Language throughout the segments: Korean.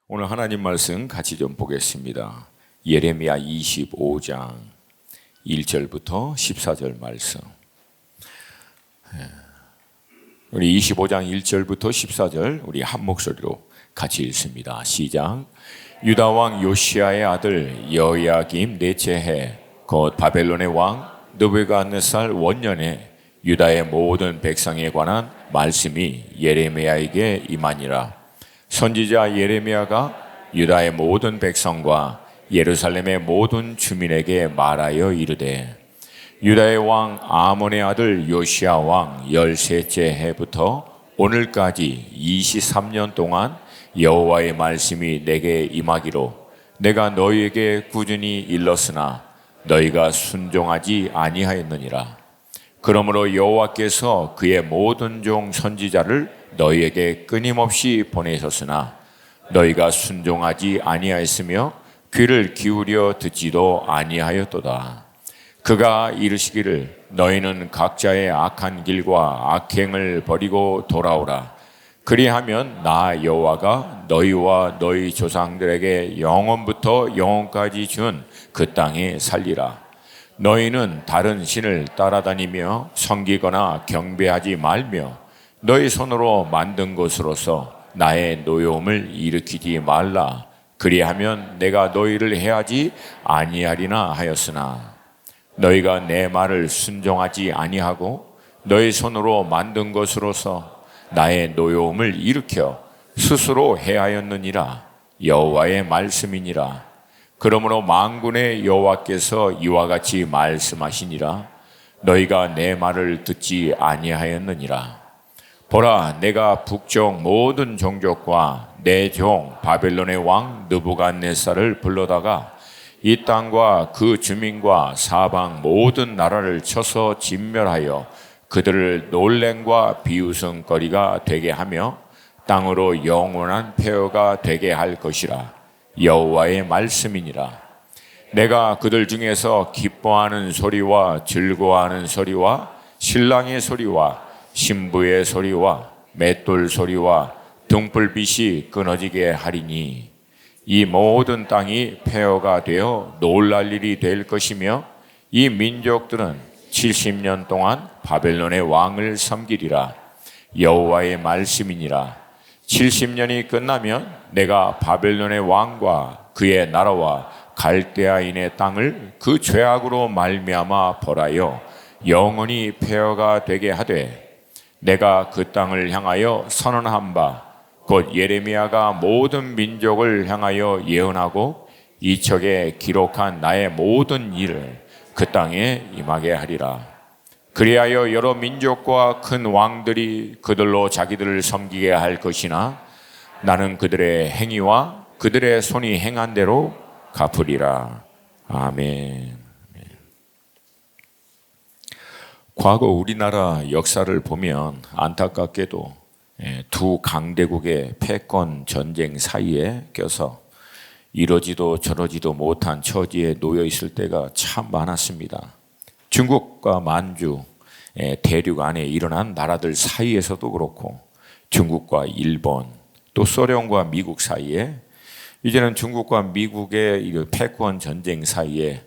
오늘 하나님 말씀 같이 좀 보겠습니다. 예레미야 25장 1절부터 14절 말씀. 우리 25장 1절부터 14절 우리 한 목소리로 같이 읽습니다. 시작. 유다 왕 요시야의 아들 여호야김 넷째 해 곧 바벨론의 왕 느부갓네살 원년에 유다의 모든 백성에 관한 말씀이 예레미야에게 임하니라. 선지자 예레미야가 유다의 모든 백성과 예루살렘의 모든 주민에게 말하여 이르되, 유다의 왕 아몬의 아들 요시야 왕 13째 해부터 오늘까지 23년 동안 여호와의 말씀이 내게 임하기로 내가 너희에게 꾸준히 일렀으나 너희가 순종하지 아니하였느니라. 그러므로 여호와께서 그의 모든 종 선지자를 너희에게 끊임없이 보내셨으나 너희가 순종하지 아니하였으며 귀를 기울여 듣지도 아니하였도다. 그가 이르시기를 너희는 각자의 악한 길과 악행을 버리고 돌아오라. 그리하면 나 여호와가 너희와 너희 조상들에게 영원부터 영원까지 준 그 땅에 살리라. 너희는 다른 신을 따라다니며 섬기거나 경배하지 말며 너희 손으로 만든 것으로서 나의 노여움을 일으키지 말라. 그리하면 내가 너희를 해하지 아니하리나 하였으나 너희가 내 말을 순종하지 아니하고 너희 손으로 만든 것으로서 나의 노여움을 일으켜 스스로 해하였느니라. 여호와의 말씀이니라. 그러므로 만군의 여호와께서 이와 같이 말씀하시니라. 너희가 내 말을 듣지 아니하였느니라. 보라, 내가 북쪽 모든 종족과 내 종 바벨론의 왕 느부갓네살을 불러다가 이 땅과 그 주민과 사방 모든 나라를 쳐서 진멸하여 그들을 놀램과 비웃음거리가 되게 하며 땅으로 영원한 폐허가 되게 할 것이라. 여호와의 말씀이니라. 내가 그들 중에서 기뻐하는 소리와 즐거워하는 소리와 신랑의 소리와 신부의 소리와 맷돌 소리와 등불빛이 끊어지게 하리니 이 모든 땅이 폐허가 되어 놀랄 일이 될 것이며 이 민족들은 70년 동안 바벨론의 왕을 섬기리라. 여호와의 말씀이니라. 70년이 끝나면 내가 바벨론의 왕과 그의 나라와 갈대아인의 땅을 그 죄악으로 말미암아 벌하여 영원히 폐허가 되게 하되, 내가 그 땅을 향하여 선언한 바 곧 예레미야가 모든 민족을 향하여 예언하고 이척에 기록한 나의 모든 일을 그 땅에 임하게 하리라. 그리하여 여러 민족과 큰 왕들이 그들로 자기들을 섬기게 할 것이나 나는 그들의 행위와 그들의 손이 행한 대로 갚으리라. 아멘. 과거 우리나라 역사를 보면 안타깝게도 두 강대국의 패권 전쟁 사이에 껴서 이러지도 저러지도 못한 처지에 놓여 있을 때가 참 많았습니다. 중국과 만주 대륙 안에 일어난 나라들 사이에서도 그렇고 중국과 일본 또 소련과 미국 사이에 이제는 중국과 미국의 패권 전쟁 사이에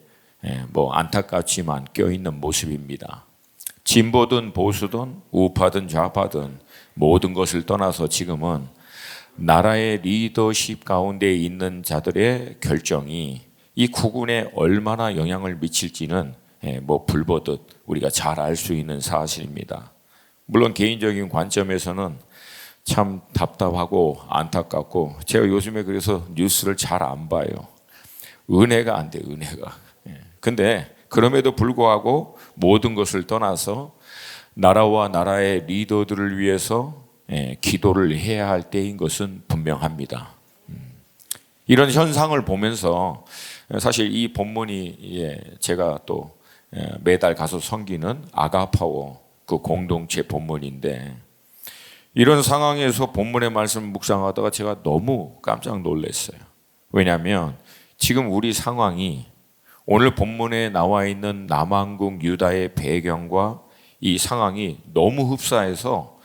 안타깝지만 껴있는 모습입니다. 진보든 보수든 우파든 좌파든 모든 것을 떠나서 지금은 나라의 리더십 가운데 있는 자들의 결정이 이 국군에 얼마나 영향을 미칠지는 불보듯 우리가 잘 알 수 있는 사실입니다. 물론 개인적인 관점에서는 참 답답하고 안타깝고 제가 요즘에 그래서 뉴스를 잘 안 봐요. 은혜가 안 돼, 은혜가. 근데 그럼에도 불구하고 모든 것을 떠나서 나라와 나라의 리더들을 위해서 기도를 해야 할 때인 것은 분명합니다. 이런 현상을 보면서 사실 이 본문이 제가 또 매달 가서 섬기는 아가파워 그 공동체 본문인데, 이런 상황에서 본문의 말씀 묵상하다가 제가 너무 깜짝 놀랐어요. 왜냐하면 지금 우리 상황이 오늘 본문에 나와 있는 남왕국 유다의 배경과 이 상황이 너무 흡사해서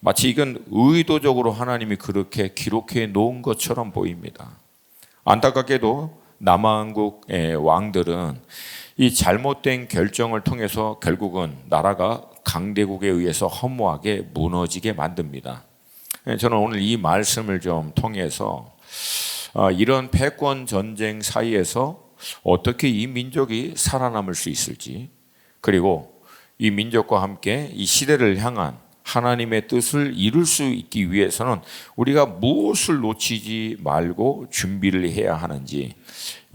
마치 이건 의도적으로 하나님이 그렇게 기록해 놓은 것처럼 보입니다. 안타깝게도 남한국의 왕들은 이 잘못된 결정을 통해서 결국은 나라가 강대국에 의해서 허무하게 무너지게 만듭니다. 저는 오늘 이 말씀을 좀 통해서 이런 패권 전쟁 사이에서 어떻게 이 민족이 살아남을 수 있을지, 그리고 이 민족과 함께 이 시대를 향한 하나님의 뜻을 이룰 수 있기 위해서는 우리가 무엇을 놓치지 말고 준비를 해야 하는지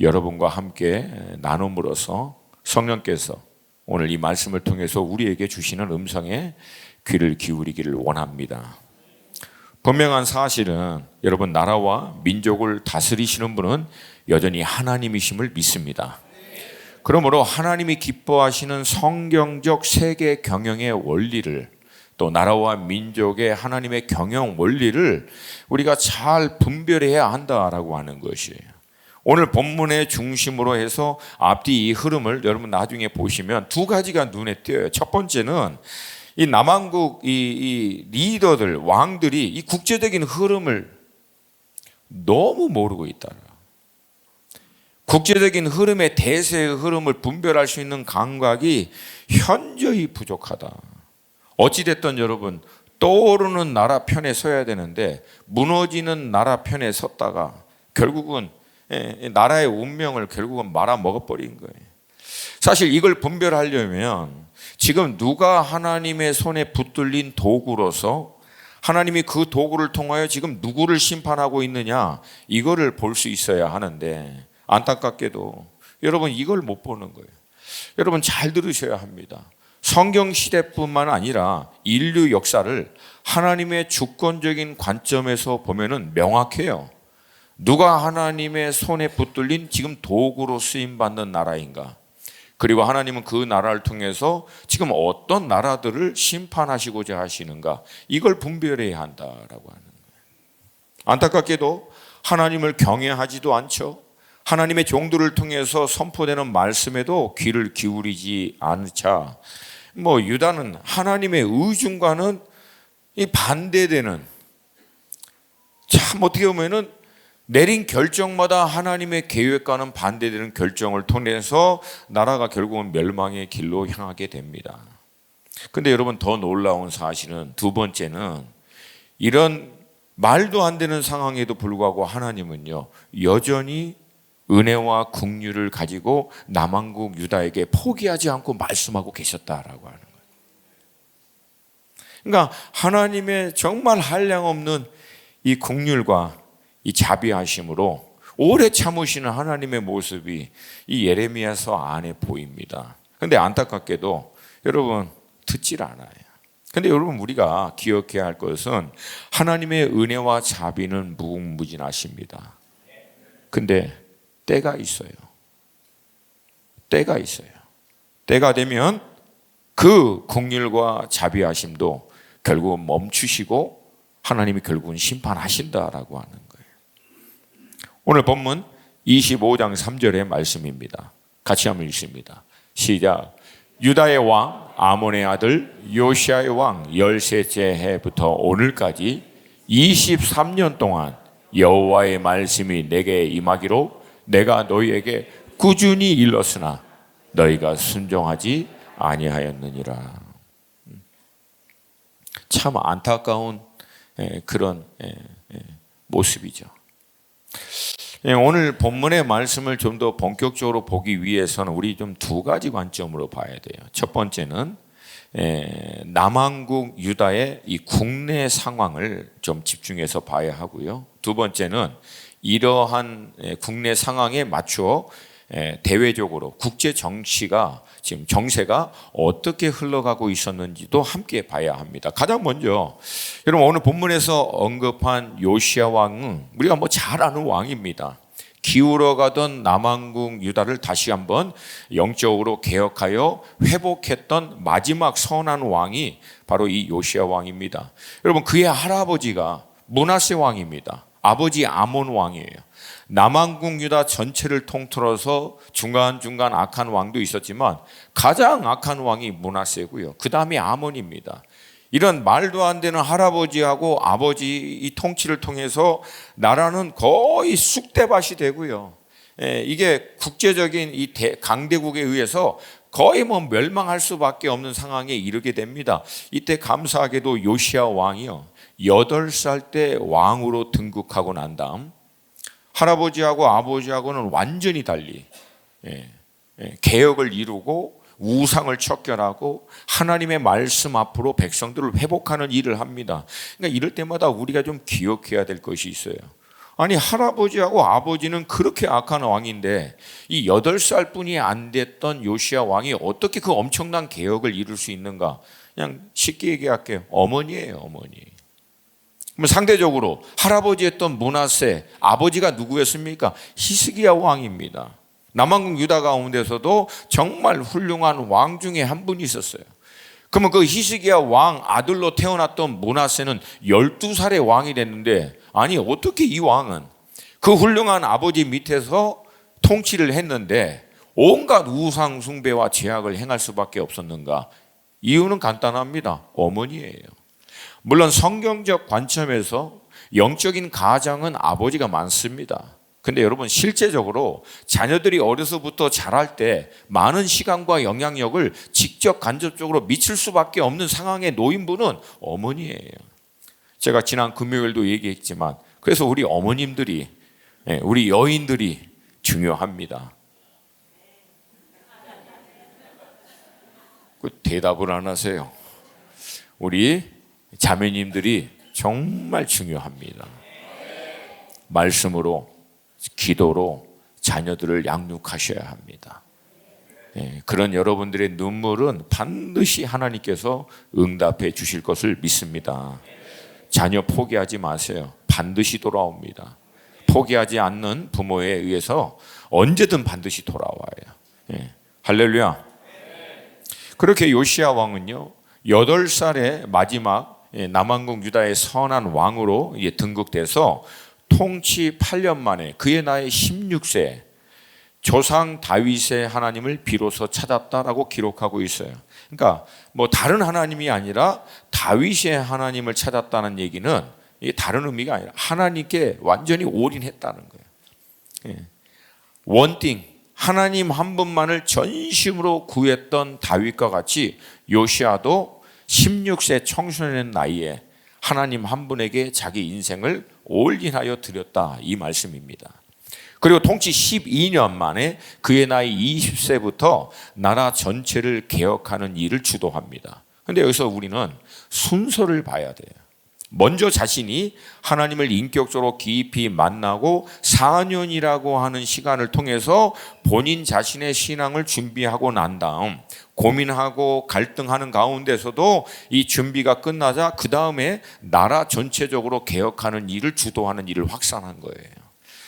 여러분과 함께 나눔으로써 성령께서 오늘 이 말씀을 통해서 우리에게 주시는 음성에 귀를 기울이기를 원합니다. 분명한 사실은 여러분, 나라와 민족을 다스리시는 분은 여전히 하나님이심을 믿습니다. 그러므로 하나님이 기뻐하시는 성경적 세계 경영의 원리를, 또 나라와 민족의 하나님의 경영 원리를 우리가 잘 분별해야 한다라고 하는 것이에요. 오늘 본문의 중심으로 해서 앞뒤 이 흐름을 여러분 나중에 보시면 두 가지가 눈에 띄어요. 첫 번째는 이 남한국 이 리더들, 왕들이 이 국제적인 흐름을 너무 모르고 있다. 국제적인 흐름의 대세의 흐름을 분별할 수 있는 감각이 현저히 부족하다. 어찌됐든 여러분, 떠오르는 나라 편에 서야 되는데 무너지는 나라 편에 섰다가 결국은 나라의 운명을 결국은 말아먹어버린 거예요. 사실 이걸 분별하려면 지금 누가 하나님의 손에 붙들린 도구로서 하나님이 그 도구를 통하여 지금 누구를 심판하고 있느냐, 이거를 볼 수 있어야 하는데 안타깝게도 여러분 이걸 못 보는 거예요. 여러분 잘 들으셔야 합니다. 성경 시대뿐만 아니라 인류 역사를 하나님의 주권적인 관점에서 보면은 명확해요. 누가 하나님의 손에 붙들린 지금 도구로 쓰임받는 나라인가? 그리고 하나님은 그 나라를 통해서 지금 어떤 나라들을 심판하시고자 하시는가? 이걸 분별해야 한다라고 하는 거예요. 안타깝게도 하나님을 경외하지도 않죠. 하나님의 종들을 통해서 선포되는 말씀에도 귀를 기울이지 않자, 유다는 하나님의 의중과는 이 반대되는, 참 어떻게 보면은 내린 결정마다 하나님의 계획과는 반대되는 결정을 통해서 나라가 결국은 멸망의 길로 향하게 됩니다. 근데 여러분, 더 놀라운 사실은 두 번째는 이런 말도 안 되는 상황에도 불구하고 하나님은요, 여전히 은혜와 긍휼을 가지고 남한국 유다에게 포기하지 않고 말씀하고 계셨다라고 하는 거예요. 그러니까 하나님의 정말 한량없는 이 긍휼과 이 자비하심으로 오래 참으시는 하나님의 모습이 이 예레미야서 안에 보입니다. 그런데 안타깝게도 여러분 듣질 않아요. 근데 여러분, 우리가 기억해야 할 것은 하나님의 은혜와 자비는 무궁무진하십니다. 근데 때가 있어요. 때가 있어요. 때가 되면 그 긍휼과 자비하심도 결국은 멈추시고 하나님이 결국은 심판하신다라고 하는 거예요. 오늘 본문 25장 3절의 말씀입니다. 같이 한번 읽습니다. 시작. 유다의 왕 아몬의 아들 요시아의 왕 13째 해부터 오늘까지 23년 동안 여호와의 말씀이 내게 임하기로 내가 너희에게 꾸준히 일렀으나 너희가 순종하지 아니하였느니라. 참 안타까운 그런 모습이죠. 오늘 본문의 말씀을 좀 더 본격적으로 보기 위해서는 우리 좀 두 가지 관점으로 봐야 돼요. 첫 번째는 남한국 유다의 이 국내 상황을 좀 집중해서 봐야 하고요. 두 번째는 이러한 국내 상황에 맞추어 대외적으로 국제 정치가 지금 정세가 어떻게 흘러가고 있었는지도 함께 봐야 합니다. 가장 먼저 여러분, 오늘 본문에서 언급한 요시야 왕은 우리가 잘 아는 왕입니다. 기울어가던 남한국 유다를 다시 한번 영적으로 개혁하여 회복했던 마지막 선한 왕이 바로 이 요시야 왕입니다. 여러분, 그의 할아버지가 므낫세 왕입니다. 아버지 아몬 왕이에요. 남한국 유다 전체를 통틀어서 중간중간 악한 왕도 있었지만 가장 악한 왕이 므낫세고요. 그 다음이 아몬입니다. 이런 말도 안 되는 할아버지하고 아버지 이 통치를 통해서 나라는 거의 쑥대밭이 되고요. 이게 국제적인 이 강대국에 의해서 거의 뭐 멸망할 수밖에 없는 상황에 이르게 됩니다. 이때 감사하게도 요시야 왕이요 8살 때 왕으로 등극하고 난 다음 할아버지하고 아버지하고는 완전히 달리 개혁을 이루고 우상을 척결하고 하나님의 말씀 앞으로 백성들을 회복하는 일을 합니다. 그러니까 이럴 때마다 우리가 좀 기억해야 될 것이 있어요. 아니 할아버지하고 아버지는 그렇게 악한 왕인데 이 8살 뿐이 안 됐던 요시야 왕이 어떻게 그 엄청난 개혁을 이룰 수 있는가? 그냥 쉽게 얘기할게요. 어머니예요, 어머니. 그럼 상대적으로 할아버지 했던 므낫세, 아버지가 누구였습니까? 히스기야 왕입니다. 남왕국 유다 가운데서도 정말 훌륭한 왕 중에 한 분이 있었어요. 그러면 그 히스기야 왕 아들로 태어났던 므낫세는 12살의 왕이 됐는데 아니 어떻게 이 왕은 그 훌륭한 아버지 밑에서 통치를 했는데 온갖 우상 숭배와 죄악을 행할 수밖에 없었는가? 이유는 간단합니다. 어머니예요. 물론 성경적 관점에서 영적인 가장은 아버지가 많습니다. 근데 여러분 실제적으로 자녀들이 어려서부터 자랄 때 많은 시간과 영향력을 직접 간접적으로 미칠 수밖에 없는 상황에 놓인 분은 어머니예요. 제가 지난 금요일도 얘기했지만 그래서 우리 어머님들이 우리 여인들이 중요합니다. 그 대답을 안 하세요. 우리 자매님들이 정말 중요합니다. 말씀으로 기도로 자녀들을 양육하셔야 합니다. 그런 여러분들의 눈물은 반드시 하나님께서 응답해 주실 것을 믿습니다. 자녀 포기하지 마세요. 반드시 돌아옵니다. 포기하지 않는 부모에 의해서 언제든 반드시 돌아와요. 할렐루야. 그렇게 요시야 왕은요 8살의 마지막 남왕국 유다의 선한 왕으로 등극돼서 통치 8년 만에 그의 나이 16세 조상 다윗의 하나님을 비로소 찾았다라고 기록하고 있어요. 그러니까 뭐 다른 하나님이 아니라 다윗의 하나님을 찾았다는 얘기는 이게 다른 의미가 아니라 하나님께 완전히 올인했다는 거예요. 원띵 하나님 한 분만을 전심으로 구했던 다윗과 같이 요시야도 16세 청소년의 나이에 하나님 한 분에게 자기 인생을 올인하여 드렸다 이 말씀입니다. 그리고 통치 12년 만에 그의 나이 20세부터 나라 전체를 개혁하는 일을 주도합니다. 그런데 여기서 우리는 순서를 봐야 돼요. 먼저 자신이 하나님을 인격적으로 깊이 만나고 4년이라고 하는 시간을 통해서 본인 자신의 신앙을 준비하고 난 다음 고민하고 갈등하는 가운데서도 이 준비가 끝나자 그 다음에 나라 전체적으로 개혁하는 일을 주도하는 일을 확산한 거예요.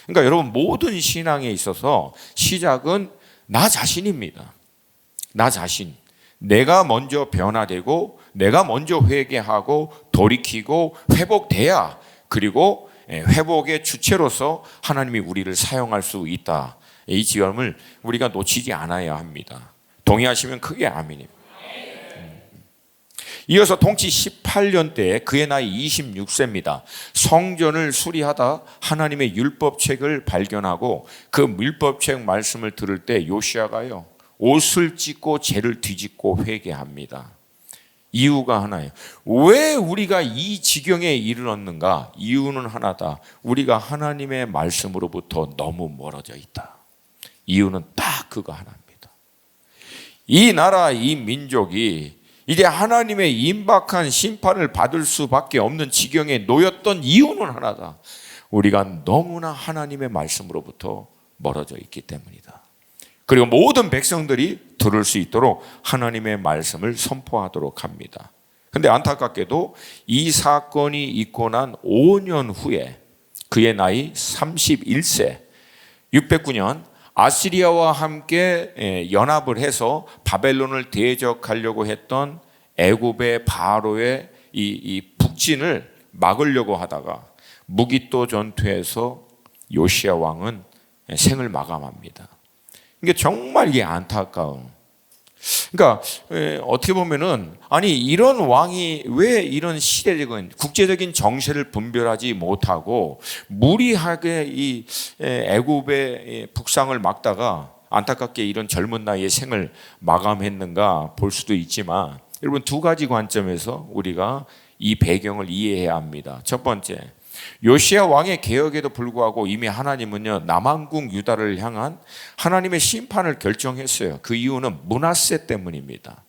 그러니까 여러분 모든 신앙에 있어서 시작은 나 자신입니다. 나 자신. 내가 먼저 변화되고 내가 먼저 회개하고 돌이키고 회복돼야 그리고 회복의 주체로서 하나님이 우리를 사용할 수 있다. 이 지점을 우리가 놓치지 않아야 합니다. 동의하시면 크게 아멘입니다. 이어서 통치 18년 때 그의 나이 26세입니다. 성전을 수리하다 하나님의 율법책을 발견하고 그 율법책 말씀을 들을 때 요시야가요 옷을 찢고 죄를 뒤집고 회개합니다. 이유가 하나예요. 왜 우리가 이 지경에 이르렀는가? 이유는 하나다. 우리가 하나님의 말씀으로부터 너무 멀어져 있다. 이유는 딱 그거 하나입니다. 이 나라, 이 민족이 이제 하나님의 임박한 심판을 받을 수밖에 없는 지경에 놓였던 이유는 하나다. 우리가 너무나 하나님의 말씀으로부터 멀어져 있기 때문이다. 그리고 모든 백성들이 들을 수 있도록 하나님의 말씀을 선포하도록 합니다. 그런데 안타깝게도 이 사건이 있고 난 5년 후에 그의 나이 31세 609년 아시리아와 함께 연합을 해서 바벨론을 대적하려고 했던 애굽의 바로의 이 북진을 막으려고 하다가 무기또 전투에서 요시야 왕은 생을 마감합니다. 이게 정말 이게 안타까운. 그러니까 어떻게 보면은 아니 이런 왕이 왜 이런 시대적인 국제적인 정세를 분별하지 못하고 무리하게 이 애굽의 북상을 막다가 안타깝게 이런 젊은 나이에 생을 마감했는가 볼 수도 있지만 여러분 두 가지 관점에서 우리가 이 배경을 이해해야 합니다. 첫 번째, 요시야 왕의 개혁에도 불구하고 이미 하나님은요 남왕국 유다를 향한 하나님의 심판을 결정했어요. 그 이유는 므낫세 때문입니다.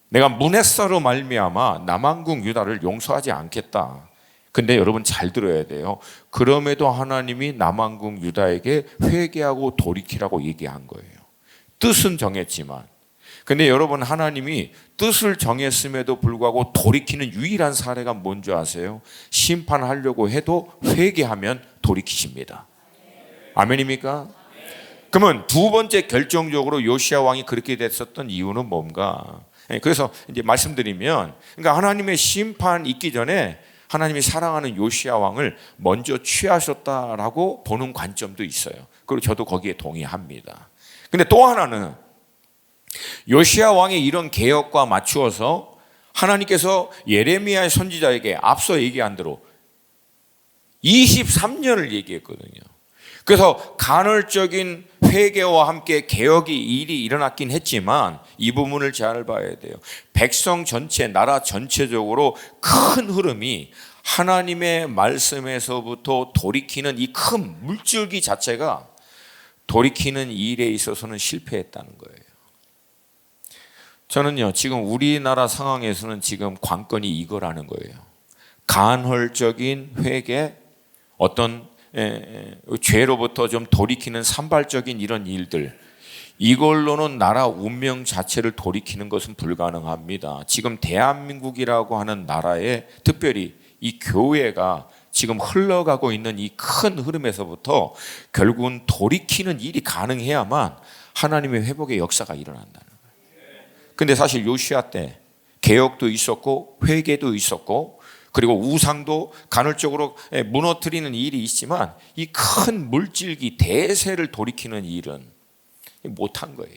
내가 므낫세로 말미암아 남왕국 유다를 용서하지 않겠다. 근데 여러분 잘 들어야 돼요. 그럼에도 하나님이 남왕국 유다에게 회개하고 돌이키라고 얘기한 거예요. 뜻은 정했지만, 근데 여러분 하나님이 뜻을 정했음에도 불구하고 돌이키는 유일한 사례가 뭔지 아세요? 심판하려고 해도 회개하면 돌이키십니다. 아멘입니까? 그러면 두 번째 결정적으로 요시야 왕이 그렇게 됐었던 이유는 뭔가? 그래서 이제 말씀드리면, 그러니까 하나님의 심판 있기 전에 하나님이 사랑하는 요시야 왕을 먼저 취하셨다라고 보는 관점도 있어요. 그리고 저도 거기에 동의합니다. 근데 또 하나는 요시야 왕의 이런 개혁과 맞추어서 하나님께서 예레미야 선지자에게 앞서 얘기한 대로 23년을 얘기했거든요. 그래서 간헐적인 회개와 함께 개혁이 일이 일어났긴 했지만 이 부분을 잘 봐야 돼요. 백성 전체, 나라 전체적으로 큰 흐름이 하나님의 말씀에서부터 돌이키는 이 큰 물줄기 자체가 돌이키는 일에 있어서는 실패했다는 거예요. 저는요 지금 우리나라 상황에서는 지금 관건이 이거라는 거예요. 간헐적인 회개, 어떤 죄로부터 좀 돌이키는 산발적인 이런 일들, 이걸로는 나라 운명 자체를 돌이키는 것은 불가능합니다. 지금 대한민국이라고 하는 나라에 특별히 이 교회가 지금 흘러가고 있는 이 큰 흐름에서부터 결국은 돌이키는 일이 가능해야만 하나님의 회복의 역사가 일어난다는 거예요. 근데 사실 요시야 때 개혁도 있었고 회개도 있었고 그리고 우상도 간헐적으로 무너뜨리는 일이 있지만 이 큰 물질기 대세를 돌이키는 일은 못한 거예요.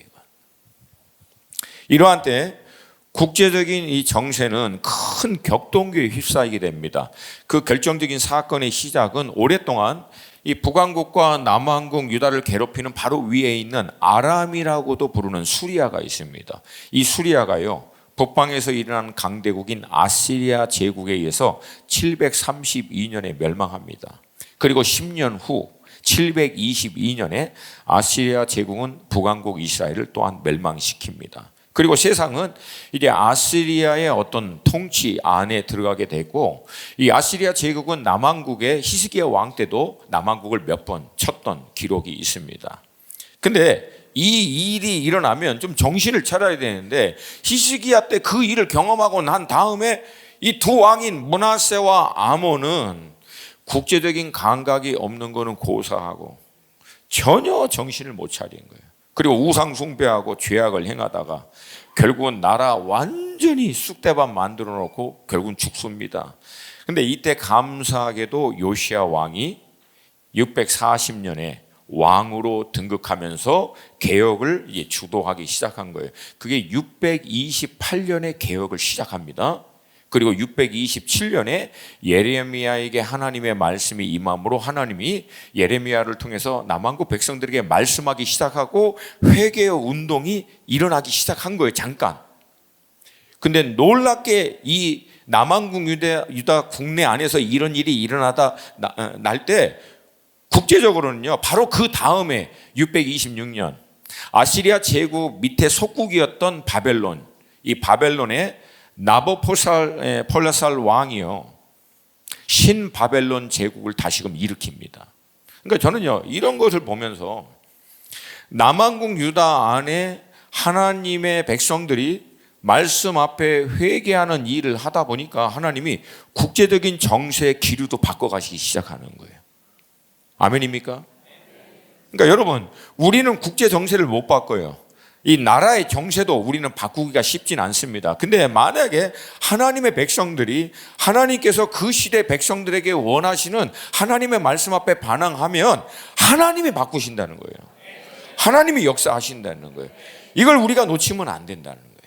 이러한 때 국제적인 이 정세는 큰 격동기에 휩싸이게 됩니다. 그 결정적인 사건의 시작은 오랫동안 이 북왕국과 남왕국 유다를 괴롭히는 바로 위에 있는 아람이라고도 부르는 수리아가 있습니다. 이 수리아가요 북방에서 일어난 강대국인 아시리아 제국에 의해서 732년에 멸망합니다. 그리고 10년 후 722년에 아시리아 제국은 북왕국 이스라엘을 또한 멸망시킵니다. 그리고 세상은 이제 아시리아의 어떤 통치 안에 들어가게 되고, 이 아시리아 제국은 남왕국의 히스기야 왕 때도 남왕국을 몇 번 쳤던 기록이 있습니다. 근데 이 일이 일어나면 좀 정신을 차려야 되는데, 히스기야 때 그 일을 경험하고 난 다음에 이 두 왕인 므낫세와 아몬은 국제적인 감각이 없는 거는 고사하고 전혀 정신을 못 차린 거예요. 그리고 우상 숭배하고 죄악을 행하다가 결국은 나라 완전히 쑥대밭 만들어 놓고 결국은 죽습니다. 근데 이때 감사하게도 요시야 왕이 640년에 왕으로 등극하면서 개혁을 주도하기 시작한 거예요. 그게 628년에 개혁을 시작합니다. 그리고 627년에 예레미야에게 하나님의 말씀이 임함으로 하나님이 예레미야를 통해서 남왕국 백성들에게 말씀하기 시작하고 회개의 운동이 일어나기 시작한 거예요. 잠깐. 근데 놀랍게 이 남왕국 유다 국내 안에서 이런 일이 일어나다 날 때 국제적으로는요 바로 그 다음에 626년 아시리아 제국 밑에 속국이었던 바벨론, 이 바벨론의 나보폴레살 왕이요 신바벨론 제국을 다시금 일으킵니다. 그러니까 저는요 이런 것을 보면서 남왕국 유다 안에 하나님의 백성들이 말씀 앞에 회개하는 일을 하다 보니까 하나님이 국제적인 정세의 기류도 바꿔가시기 시작하는 거예요. 아멘입니까? 그러니까 여러분, 우리는 국제 정세를 못 바꿔요. 이 나라의 정세도 우리는 바꾸기가 쉽진 않습니다. 근데 만약에 하나님의 백성들이 하나님께서 그 시대 백성들에게 원하시는 하나님의 말씀 앞에 반항하면 하나님이 바꾸신다는 거예요. 하나님이 역사하신다는 거예요. 이걸 우리가 놓치면 안 된다는 거예요.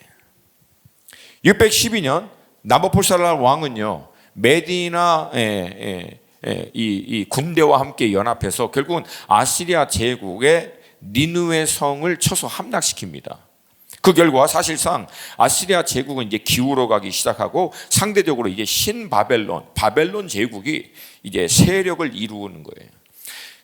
612년 나부콜사살 왕은요, 메디나 이 군대와 함께 연합해서 결국은 아시리아 제국의 니느웨 성을 쳐서 함락시킵니다. 그 결과 사실상 아시리아 제국은 이제 기울어가기 시작하고 상대적으로 이제 바벨론 제국이 이제 세력을 이루는 거예요.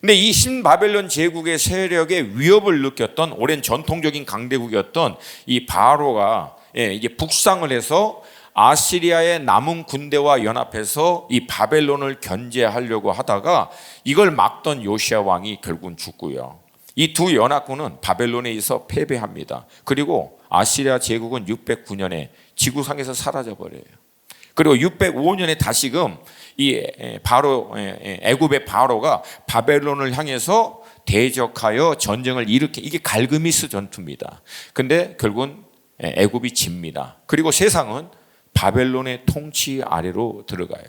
근데 이 신바벨론 제국의 세력에 위협을 느꼈던 오랜 전통적인 강대국이었던 이 바로가 이제 북상을 해서 아시리아의 남은 군대와 연합해서 이 바벨론을 견제하려고 하다가 이걸 막던 요시야 왕이 결국은 죽고요. 이 두 연합군은 바벨론에 의해서 패배합니다. 그리고 아시리아 제국은 609년에 지구상에서 사라져 버려요. 그리고 605년에 다시금 이 애굽의 바로가 바벨론을 향해서 대적하여 전쟁을 일으켜, 이게 갈그미스 전투입니다. 근데 결국은 애굽이 집니다. 그리고 세상은 바벨론의 통치 아래로 들어가요.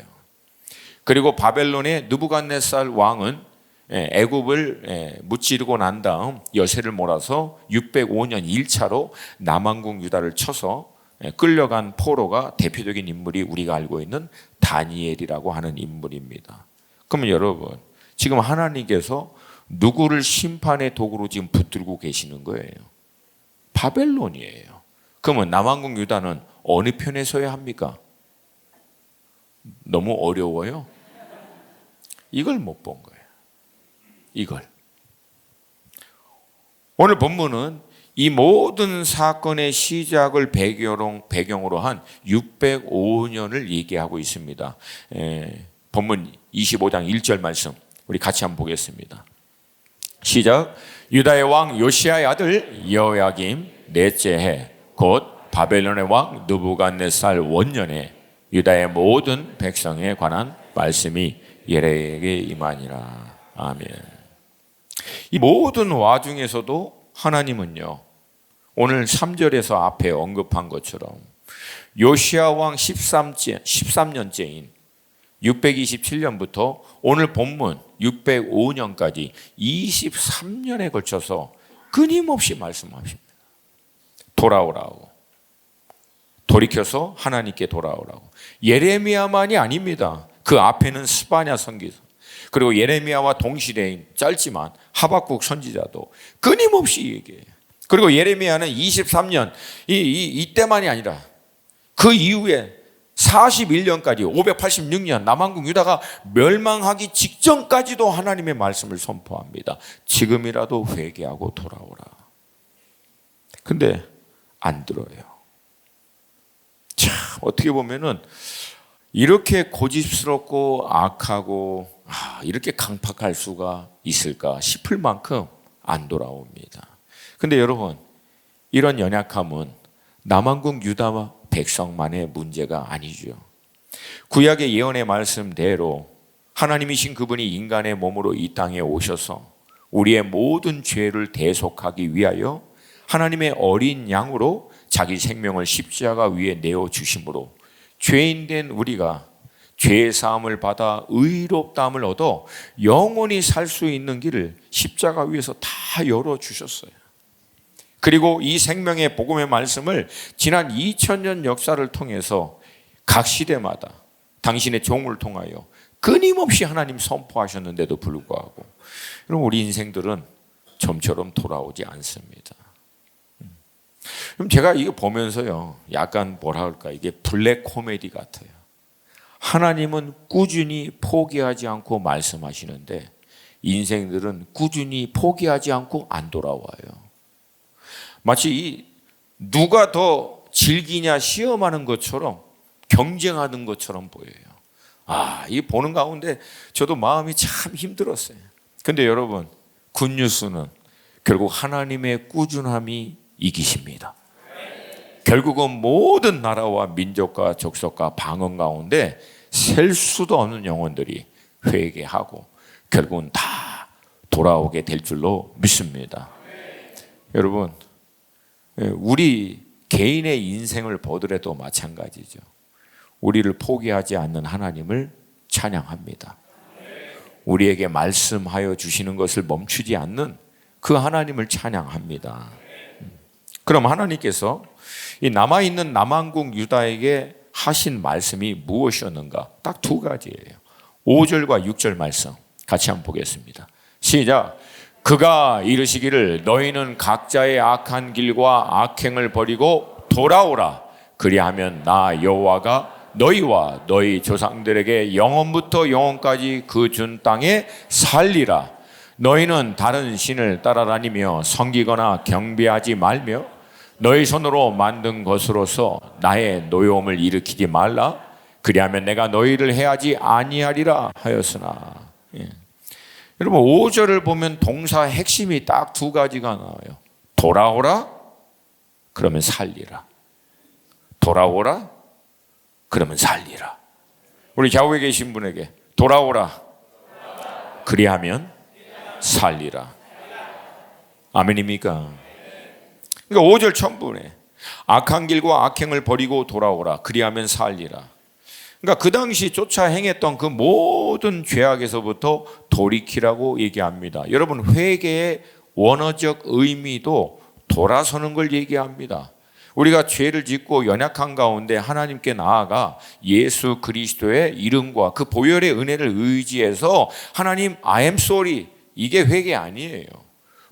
그리고 바벨론의 느부갓네살 왕은 애굽을 무찌르고 난 다음 여세를 몰아서 605년 1차로 남왕국 유다를 쳐서 끌려간 포로가 대표적인 인물이 우리가 알고 있는 다니엘이라고 하는 인물입니다. 그러면 여러분, 지금 하나님께서 누구를 심판의 도구로 지금 붙들고 계시는 거예요? 바벨론이에요. 그러면 남왕국 유다는 어느 편에 서야 합니까? 너무 어려워요? 이걸 못 본 거예요. 이걸. 오늘 본문은 이 모든 사건의 시작을 배경으로 한 605년을 얘기하고 있습니다. 본문 25장 1절 말씀 우리 같이 한번 보겠습니다. 시작. 유다의 왕 요시야의 아들 여호야김 넷째 해 곧 바벨론의 왕 느부갓네살 원년에 유다의 모든 백성에 관한 말씀이 예레에게 임하니라. 아멘. 이 모든 와중에서도 하나님은요, 오늘 3절에서 앞에 언급한 것처럼 요시야 왕 13년째인 627년부터 오늘 본문 605년까지 23년에 걸쳐서 끊임없이 말씀하십니다. 돌아오라고. 돌이켜서 하나님께 돌아오라고. 예레미야만이 아닙니다. 그 앞에는 스바냐 선지자, 그리고 예레미야와 동시대인 짧지만 하박국 선지자도 끊임없이 얘기해요. 그리고 예레미야는 23년 이때만이 아니라 그 이후에 41년까지 586년 남왕국 유다가 멸망하기 직전까지도 하나님의 말씀을 선포합니다. 지금이라도 회개하고 돌아오라. 근데 안 들어요. 참, 어떻게 보면은 이렇게 고집스럽고 악하고 이렇게 강팍할 수가 있을까 싶을 만큼 안 돌아옵니다. 근데 여러분, 이런 연약함은 남왕국 유다 백성만의 문제가 아니죠. 구약의 예언의 말씀대로 하나님이신 그분이 인간의 몸으로 이 땅에 오셔서 우리의 모든 죄를 대속하기 위하여 하나님의 어린 양으로 자기 생명을 십자가 위에 내어주심으로 죄인된 우리가 죄의 사함을 받아 의롭다함을 얻어 영원히 살 수 있는 길을 십자가 위에서 다 열어주셨어요. 그리고 이 생명의 복음의 말씀을 지난 2000년 역사를 통해서 각 시대마다 당신의 종을 통하여 끊임없이 하나님 선포하셨는데도 불구하고 여러분, 우리 인생들은 좀처럼 돌아오지 않습니다. 그럼 제가 이거 보면서요, 약간 뭐라 할까, 이게 블랙 코미디 같아요. 하나님은 꾸준히 포기하지 않고 말씀하시는데 인생들은 꾸준히 포기하지 않고 안 돌아와요. 마치 누가 더 즐기냐 시험하는 것처럼, 경쟁하는 것처럼 보여요. 이 보는 가운데 저도 마음이 참 힘들었어요. 근데 여러분, 굿뉴스는 결국 하나님의 꾸준함이 이기십니다. 결국은 모든 나라와 민족과 족속과 방언 가운데 셀 수도 없는 영혼들이 회개하고 결국은 다 돌아오게 될 줄로 믿습니다. 여러분, 우리 개인의 인생을 보더라도 마찬가지죠. 우리를 포기하지 않는 하나님을 찬양합니다. 우리에게 말씀하여 주시는 것을 멈추지 않는 그 하나님을 찬양합니다. 그럼 하나님께서 이 남아있는 남한국 유다에게 하신 말씀이 무엇이었는가? 딱 두 가지예요. 5절과 6절 말씀 같이 한번 보겠습니다. 시작. 그가 이르시기를 너희는 각자의 악한 길과 악행을 버리고 돌아오라. 그리하면 나 여호와가 너희와 너희 조상들에게 영원부터 영원까지 그 준 땅에 살리라. 너희는 다른 신을 따라다니며 섬기거나 경배하지 말며 너희 손으로 만든 것으로서 나의 노여움을 일으키지 말라. 그리하면 내가 너희를 해하지 아니하리라 하였으나. 여러분 5절을 보면 동사 핵심이 딱 두 가지가 나와요. 돌아오라, 그러면 살리라. 돌아오라, 그러면 살리라. 우리 좌우에 계신 분에게 돌아오라, 그리하면 살리라. 아멘입니까? 그러니까 5절 처음부분에 악한 길과 악행을 버리고 돌아오라, 그리하면 살리라. 그러니까 그 당시 쫓아 행했던 그 모든 죄악에서부터 돌이키라고 얘기합니다. 여러분 회개의 원어적 의미도 돌아서는 걸 얘기합니다. 우리가 죄를 짓고 연약한 가운데 하나님께 나아가 예수 그리스도의 이름과 그 보혈의 은혜를 의지해서 하나님 I am sorry, 이게 회개 아니에요.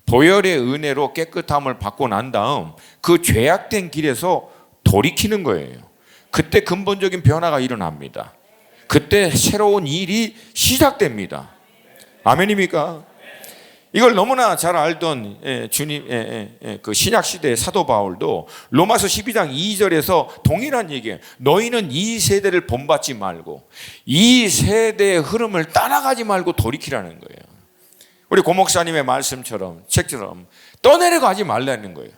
보혈의 은혜로 깨끗함을 받고 난 다음 그 죄악된 길에서 돌이키는 거예요. 그때 근본적인 변화가 일어납니다. 그때 새로운 일이 시작됩니다. 아멘입니까? 이걸 너무나 잘 알던 주님 그 신약 시대의 사도 바울도 로마서 12장 2절에서 동일한 얘기예요. 너희는 이 세대를 본받지 말고 이 세대의 흐름을 따라가지 말고 돌이키라는 거예요. 우리 고 목사님의 말씀처럼 책처럼 떠내려가지 말라는 거예요.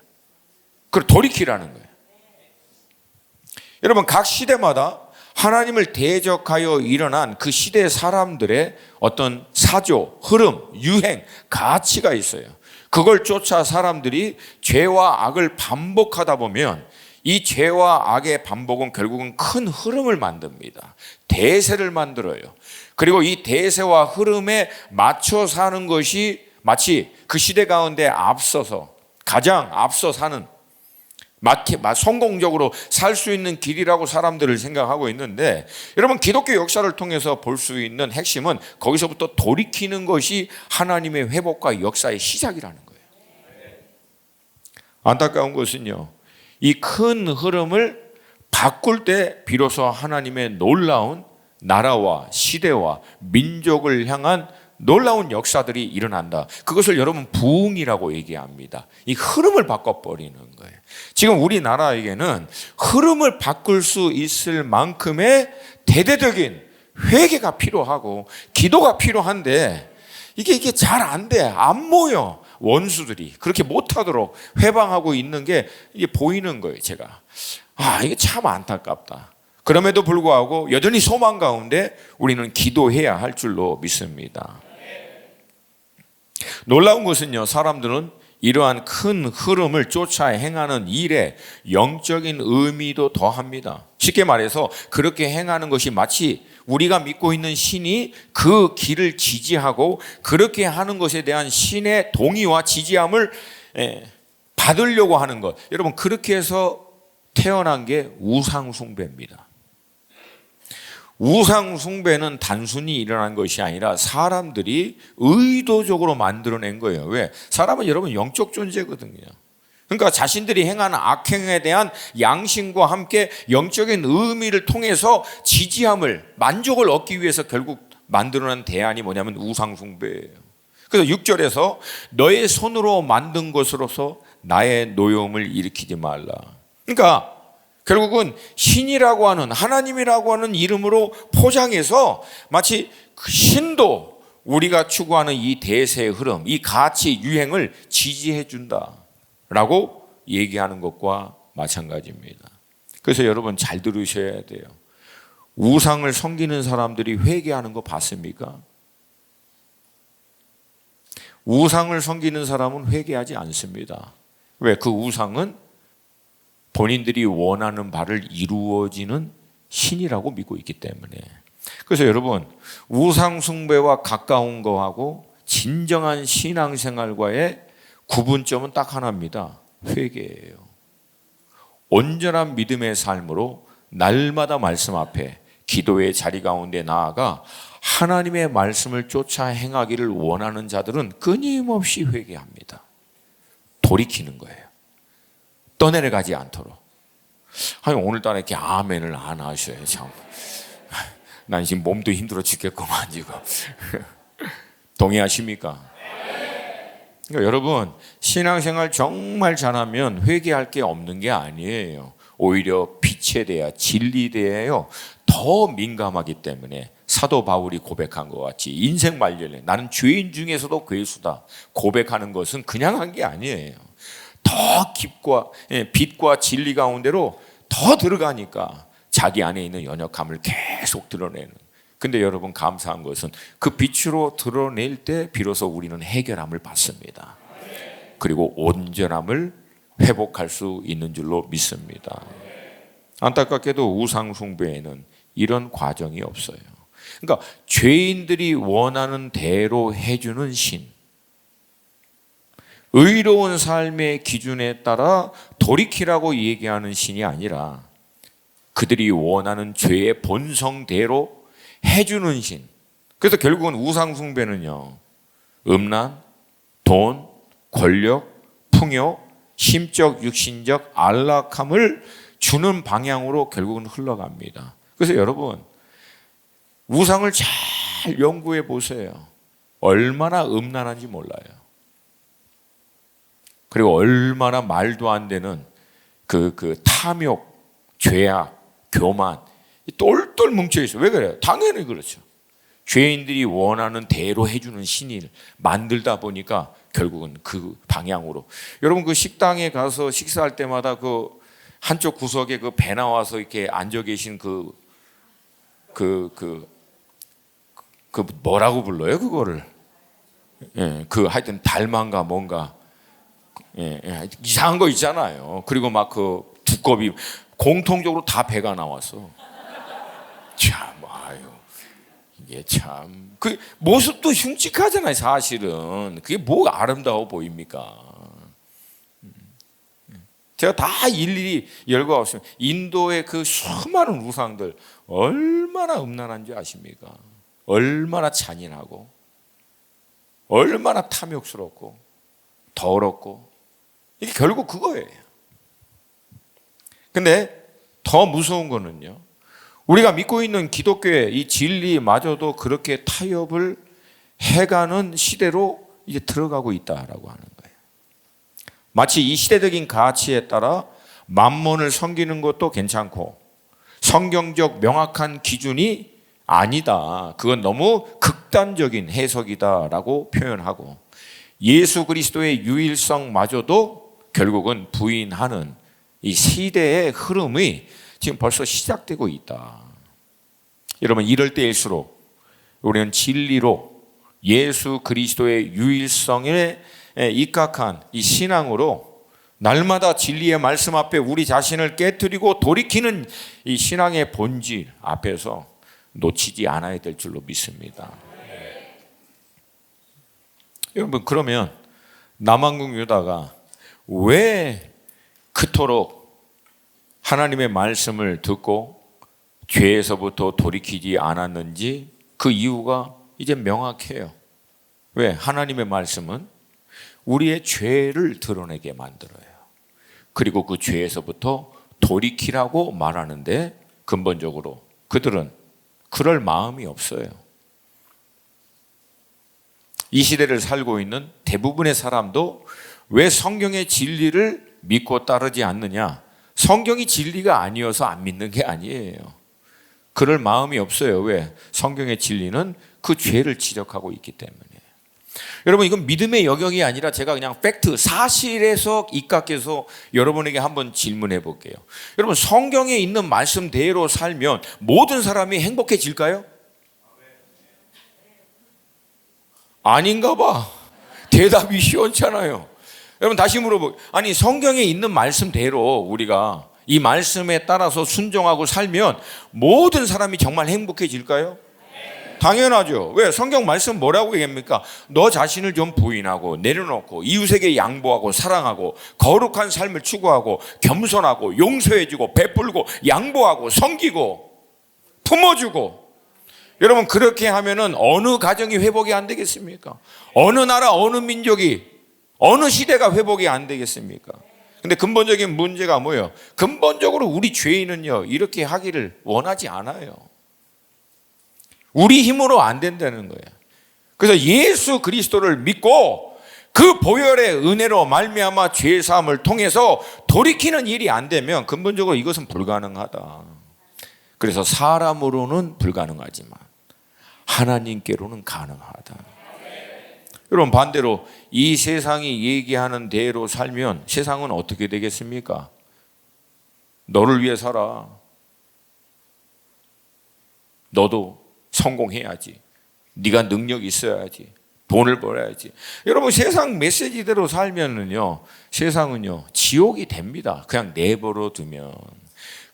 그걸 돌이키라는 거예요. 여러분 각 시대마다 하나님을 대적하여 일어난 그 시대 사람들의 어떤 사조, 흐름, 유행, 가치가 있어요. 그걸 쫓아 사람들이 죄와 악을 반복하다 보면 이 죄와 악의 반복은 결국은 큰 흐름을 만듭니다. 대세를 만들어요. 그리고 이 대세와 흐름에 맞춰 사는 것이 마치 그 시대 가운데 앞서서 가장 앞서 사는 성공적으로 살 수 있는 길이라고 사람들을 생각하고 있는데, 여러분 기독교 역사를 통해서 볼 수 있는 핵심은 거기서부터 돌이키는 것이 하나님의 회복과 역사의 시작이라는 거예요. 안타까운 것은요, 이 큰 흐름을 바꿀 때 비로소 하나님의 놀라운 나라와 시대와 민족을 향한 놀라운 역사들이 일어난다. 그것을 여러분 부흥이라고 얘기합니다. 이 흐름을 바꿔버리는 거예요. 지금 우리나라에게는 흐름을 바꿀 수 있을 만큼의 대대적인 회개가 필요하고 기도가 필요한데 이게 잘 안 돼. 안 모여. 원수들이 그렇게 못하도록 회방하고 있는 게 이게 보이는 거예요. 제가 이게 참 안타깝다. 그럼에도 불구하고 여전히 소망 가운데 우리는 기도해야 할 줄로 믿습니다. 놀라운 것은요, 사람들은 이러한 큰 흐름을 쫓아 행하는 일에 영적인 의미도 더합니다. 쉽게 말해서 그렇게 행하는 것이 마치 우리가 믿고 있는 신이 그 길을 지지하고 그렇게 하는 것에 대한 신의 동의와 지지함을 받으려고 하는 것. 여러분 그렇게 해서 태어난 게 우상 숭배입니다. 우상 숭배는 단순히 일어난 것이 아니라 사람들이 의도적으로 만들어낸 거예요. 왜? 사람은 여러분 영적 존재거든요. 그러니까 자신들이 행하는 악행에 대한 양심과 함께 영적인 의미를 통해서 지지함을, 만족을 얻기 위해서 결국 만들어낸 대안이 뭐냐면 우상 숭배예요. 그래서 6절에서 너의 손으로 만든 것으로서 나의 노여움을 일으키지 말라. 그러니까 결국은 신이라고 하는, 하나님이라고 하는 이름으로 포장해서 마치 그 신도 우리가 추구하는 이 대세의 흐름, 이 가치 유행을 지지해 준다라고 얘기하는 것과 마찬가지입니다. 그래서 여러분 잘 들으셔야 돼요. 우상을 섬기는 사람들이 회개하는 거 봤습니까? 우상을 섬기는 사람은 회개하지 않습니다. 왜? 그 우상은 본인들이 원하는 바를 이루어지는 신이라고 믿고 있기 때문에. 그래서 여러분 우상 숭배와 가까운 거하고 진정한 신앙생활과의 구분점은 딱 하나입니다. 회개예요. 온전한 믿음의 삶으로 날마다 말씀 앞에 기도의 자리 가운데 나아가 하나님의 말씀을 쫓아 행하기를 원하는 자들은 끊임없이 회개합니다. 돌이키는 거예요. 떠내려가지 않도록. 아니, 오늘따라 이렇게 아멘을 안 하셔요. 참. 난 지금 몸도 힘들어 죽겠구만 지금. 동의하십니까? 그러니까 여러분, 신앙생활 정말 잘하면 회개할 게 없는 게 아니에요. 오히려 빛에 대하여 진리에 대하여 더 민감하기 때문에 사도 바울이 고백한 것 같이 인생 말년에 나는 죄인 중에서도 괴수다 고백하는 것은 그냥 한 게 아니에요. 더 빛과 진리 가운데로 더 들어가니까 자기 안에 있는 연약함을 계속 드러내는. 근데 여러분, 감사한 것은 그 빛으로 드러낼 때 비로소 우리는 해결함을 받습니다. 그리고 온전함을 회복할 수 있는 줄로 믿습니다. 안타깝게도 우상 숭배에는 이런 과정이 없어요. 그러니까 죄인들이 원하는 대로 해주는 신, 의로운 삶의 기준에 따라 돌이키라고 얘기하는 신이 아니라 그들이 원하는 죄의 본성대로 해주는 신. 그래서 결국은 우상 숭배는요, 음란, 돈, 권력, 풍요, 심적, 육신적 안락함을 주는 방향으로 결국은 흘러갑니다. 그래서 여러분, 우상을 잘 연구해 보세요. 얼마나 음란한지 몰라요. 그리고 얼마나 말도 안 되는 그 탐욕, 죄악, 교만 똘똘 뭉쳐 있어요. 왜 그래요? 당연히 그렇죠. 죄인들이 원하는 대로 해주는 신을 만들다 보니까 결국은 그 방향으로. 여러분, 그 식당에 가서 식사할 때마다 그 한쪽 구석에 그 배 나와서 이렇게 앉아 계신 그 뭐라고 불러요? 그거를. 예, 하여튼 달망가 뭔가. 이상한 거 있잖아요. 그리고 막 그 두꺼비 공통적으로 다 배가 나왔어. 참, 아유, 이게 참 그 모습도 흉측하잖아요. 사실은 그게 뭐 아름다워 보입니까? 제가 다 일일이 열거하시면 인도의 그 수많은 우상들 얼마나 음란한지 아십니까? 얼마나 잔인하고 얼마나 탐욕스럽고 더럽고 이게 결국 그거예요. 근데 더 무서운 거는요, 우리가 믿고 있는 기독교의 이 진리마저도 그렇게 타협을 해가는 시대로 이제 들어가고 있다라고 하는 거예요. 마치 이 시대적인 가치에 따라 만몬을 섬기는 것도 괜찮고 성경적 명확한 기준이 아니다, 그건 너무 극단적인 해석이다라고 표현하고 예수 그리스도의 유일성마저도 결국은 부인하는 이 시대의 흐름이 지금 벌써 시작되고 있다. 여러분, 이럴 때일수록 우리는 진리로 예수 그리스도의 유일성에 입각한 이 신앙으로 날마다 진리의 말씀 앞에 우리 자신을 깨트리고 돌이키는 이 신앙의 본질 앞에서 놓치지 않아야 될 줄로 믿습니다. 여러분, 그러면 남왕국 유다가 왜 그토록 하나님의 말씀을 듣고 죄에서부터 돌이키지 않았는지 그 이유가 이제 명확해요. 왜? 하나님의 말씀은 우리의 죄를 드러내게 만들어요. 그리고 그 죄에서부터 돌이키라고 말하는데 근본적으로 그들은 그럴 마음이 없어요. 이 시대를 살고 있는 대부분의 사람도 왜 성경의 진리를 믿고 따르지 않느냐? 성경이 진리가 아니어서 안 믿는 게 아니에요. 그럴 마음이 없어요. 왜? 성경의 진리는 그 죄를 지적하고 있기 때문에. 여러분, 이건 믿음의 영역이 아니라 제가 그냥 팩트, 사실에서 입각해서 여러분에게 한번 질문해 볼게요. 여러분, 성경에 있는 말씀대로 살면 모든 사람이 행복해질까요? 아닌가 봐. 대답이 시원찮아요. 여러분, 다시 물어볼게요. 아니, 성경에 있는 말씀대로 우리가 이 말씀에 따라서 순종하고 살면 모든 사람이 정말 행복해질까요? 당연하죠. 왜? 성경 말씀 뭐라고 얘기합니까? 너 자신을 좀 부인하고 내려놓고 이웃에게 양보하고 사랑하고 거룩한 삶을 추구하고 겸손하고 용서해주고 베풀고 양보하고 섬기고 품어주고. 여러분, 그렇게 하면은 어느 가정이 회복이 안 되겠습니까? 어느 나라, 어느 민족이, 어느 시대가 회복이 안 되겠습니까? 근데 근본적인 문제가 뭐예요? 근본적으로 우리 죄인은요, 이렇게 하기를 원하지 않아요. 우리 힘으로 안 된다는 거예요. 그래서 예수 그리스도를 믿고 그 보혈의 은혜로 말미암아 죄 사함을 통해서 돌이키는 일이 안 되면 근본적으로 이것은 불가능하다. 그래서 사람으로는 불가능하지만 하나님께로는 가능하다. 여러분, 반대로 이 세상이 얘기하는 대로 살면 세상은 어떻게 되겠습니까? 너를 위해 살아. 너도 성공해야지. 네가 능력이 있어야지. 돈을 벌어야지. 여러분, 세상 메시지대로 살면은요, 세상은요, 지옥이 됩니다. 그냥 내버려 두면.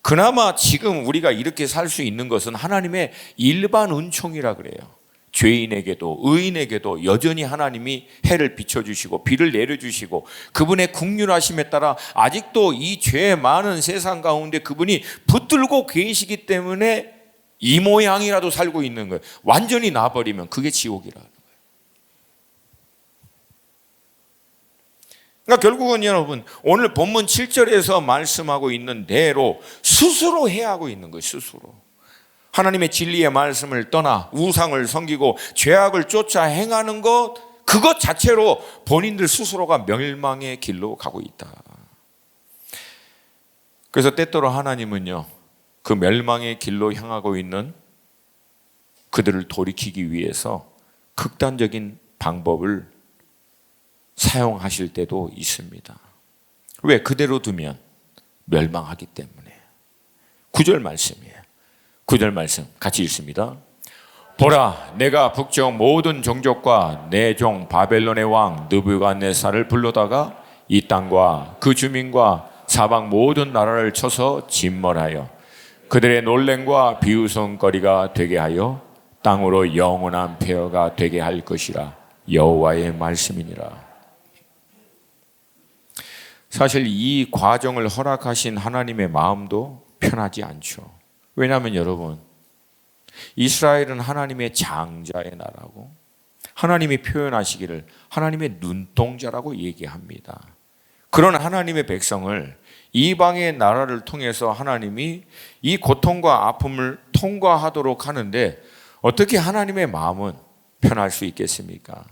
그나마 지금 우리가 이렇게 살 수 있는 것은 하나님의 일반 은총이라 그래요. 죄인에게도 의인에게도 여전히 하나님이 해를 비춰주시고 비를 내려주시고 그분의 긍휼하심에 따라 아직도 이 죄 많은 세상 가운데 그분이 붙들고 계시기 때문에 이 모양이라도 살고 있는 거예요. 완전히 나버리면 그게 지옥이라는 거예요. 그러니까 결국은 여러분, 오늘 본문 7절에서 말씀하고 있는 대로 스스로 해야 하고 있는 거예요. 스스로. 하나님의 진리의 말씀을 떠나 우상을 섬기고 죄악을 쫓아 행하는 것, 그것 자체로 본인들 스스로가 멸망의 길로 가고 있다. 그래서 때때로 하나님은요, 그 멸망의 길로 향하고 있는 그들을 돌이키기 위해서 극단적인 방법을 사용하실 때도 있습니다. 왜? 그대로 두면 멸망하기 때문에. 9절 말씀이에요. 9절 말씀 같이 읽습니다. 보라, 내가 북쪽 모든 종족과 내 종 바벨론의 왕 느부갓네살을 불러다가 이 땅과 그 주민과 사방 모든 나라를 쳐서 진멸하여 그들의 놀램과 비웃음거리가 되게 하여 땅으로 영원한 폐허가 되게 할 것이라. 여호와의 말씀이니라. 사실 이 과정을 허락하신 하나님의 마음도 편하지 않죠. 왜냐하면 여러분, 이스라엘은 하나님의 장자의 나라고 하나님이 표현하시기를 하나님의 눈동자라고 얘기합니다. 그런 하나님의 백성을 이방의 나라를 통해서 하나님이 이 고통과 아픔을 통과하도록 하는데 어떻게 하나님의 마음은 편할 수 있겠습니까?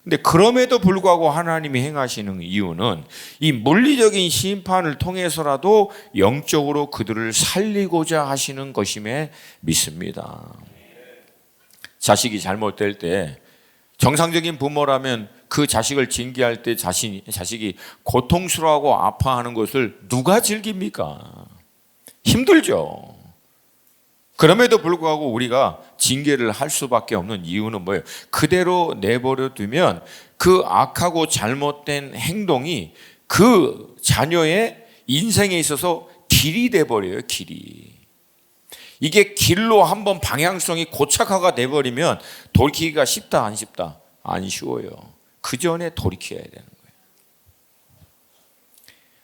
근데 그럼에도 불구하고 하나님이 행하시는 이유는 이 물리적인 심판을 통해서라도 영적으로 그들을 살리고자 하시는 것임에 믿습니다. 자식이 잘못될 때 정상적인 부모라면 그 자식을 징계할 때 자식이 고통스러워하고 아파하는 것을 누가 즐깁니까? 힘들죠. 그럼에도 불구하고 우리가 징계를 할 수밖에 없는 이유는 뭐예요? 그대로 내버려 두면 그 악하고 잘못된 행동이 그 자녀의 인생에 있어서 길이 돼버려요. 길이. 이게 길로 한번 방향성이 고착화가 돼버리면 돌이키기가 쉽다 안 쉽다? 안 쉬워요. 그 전에 돌이켜야 되는 거예요.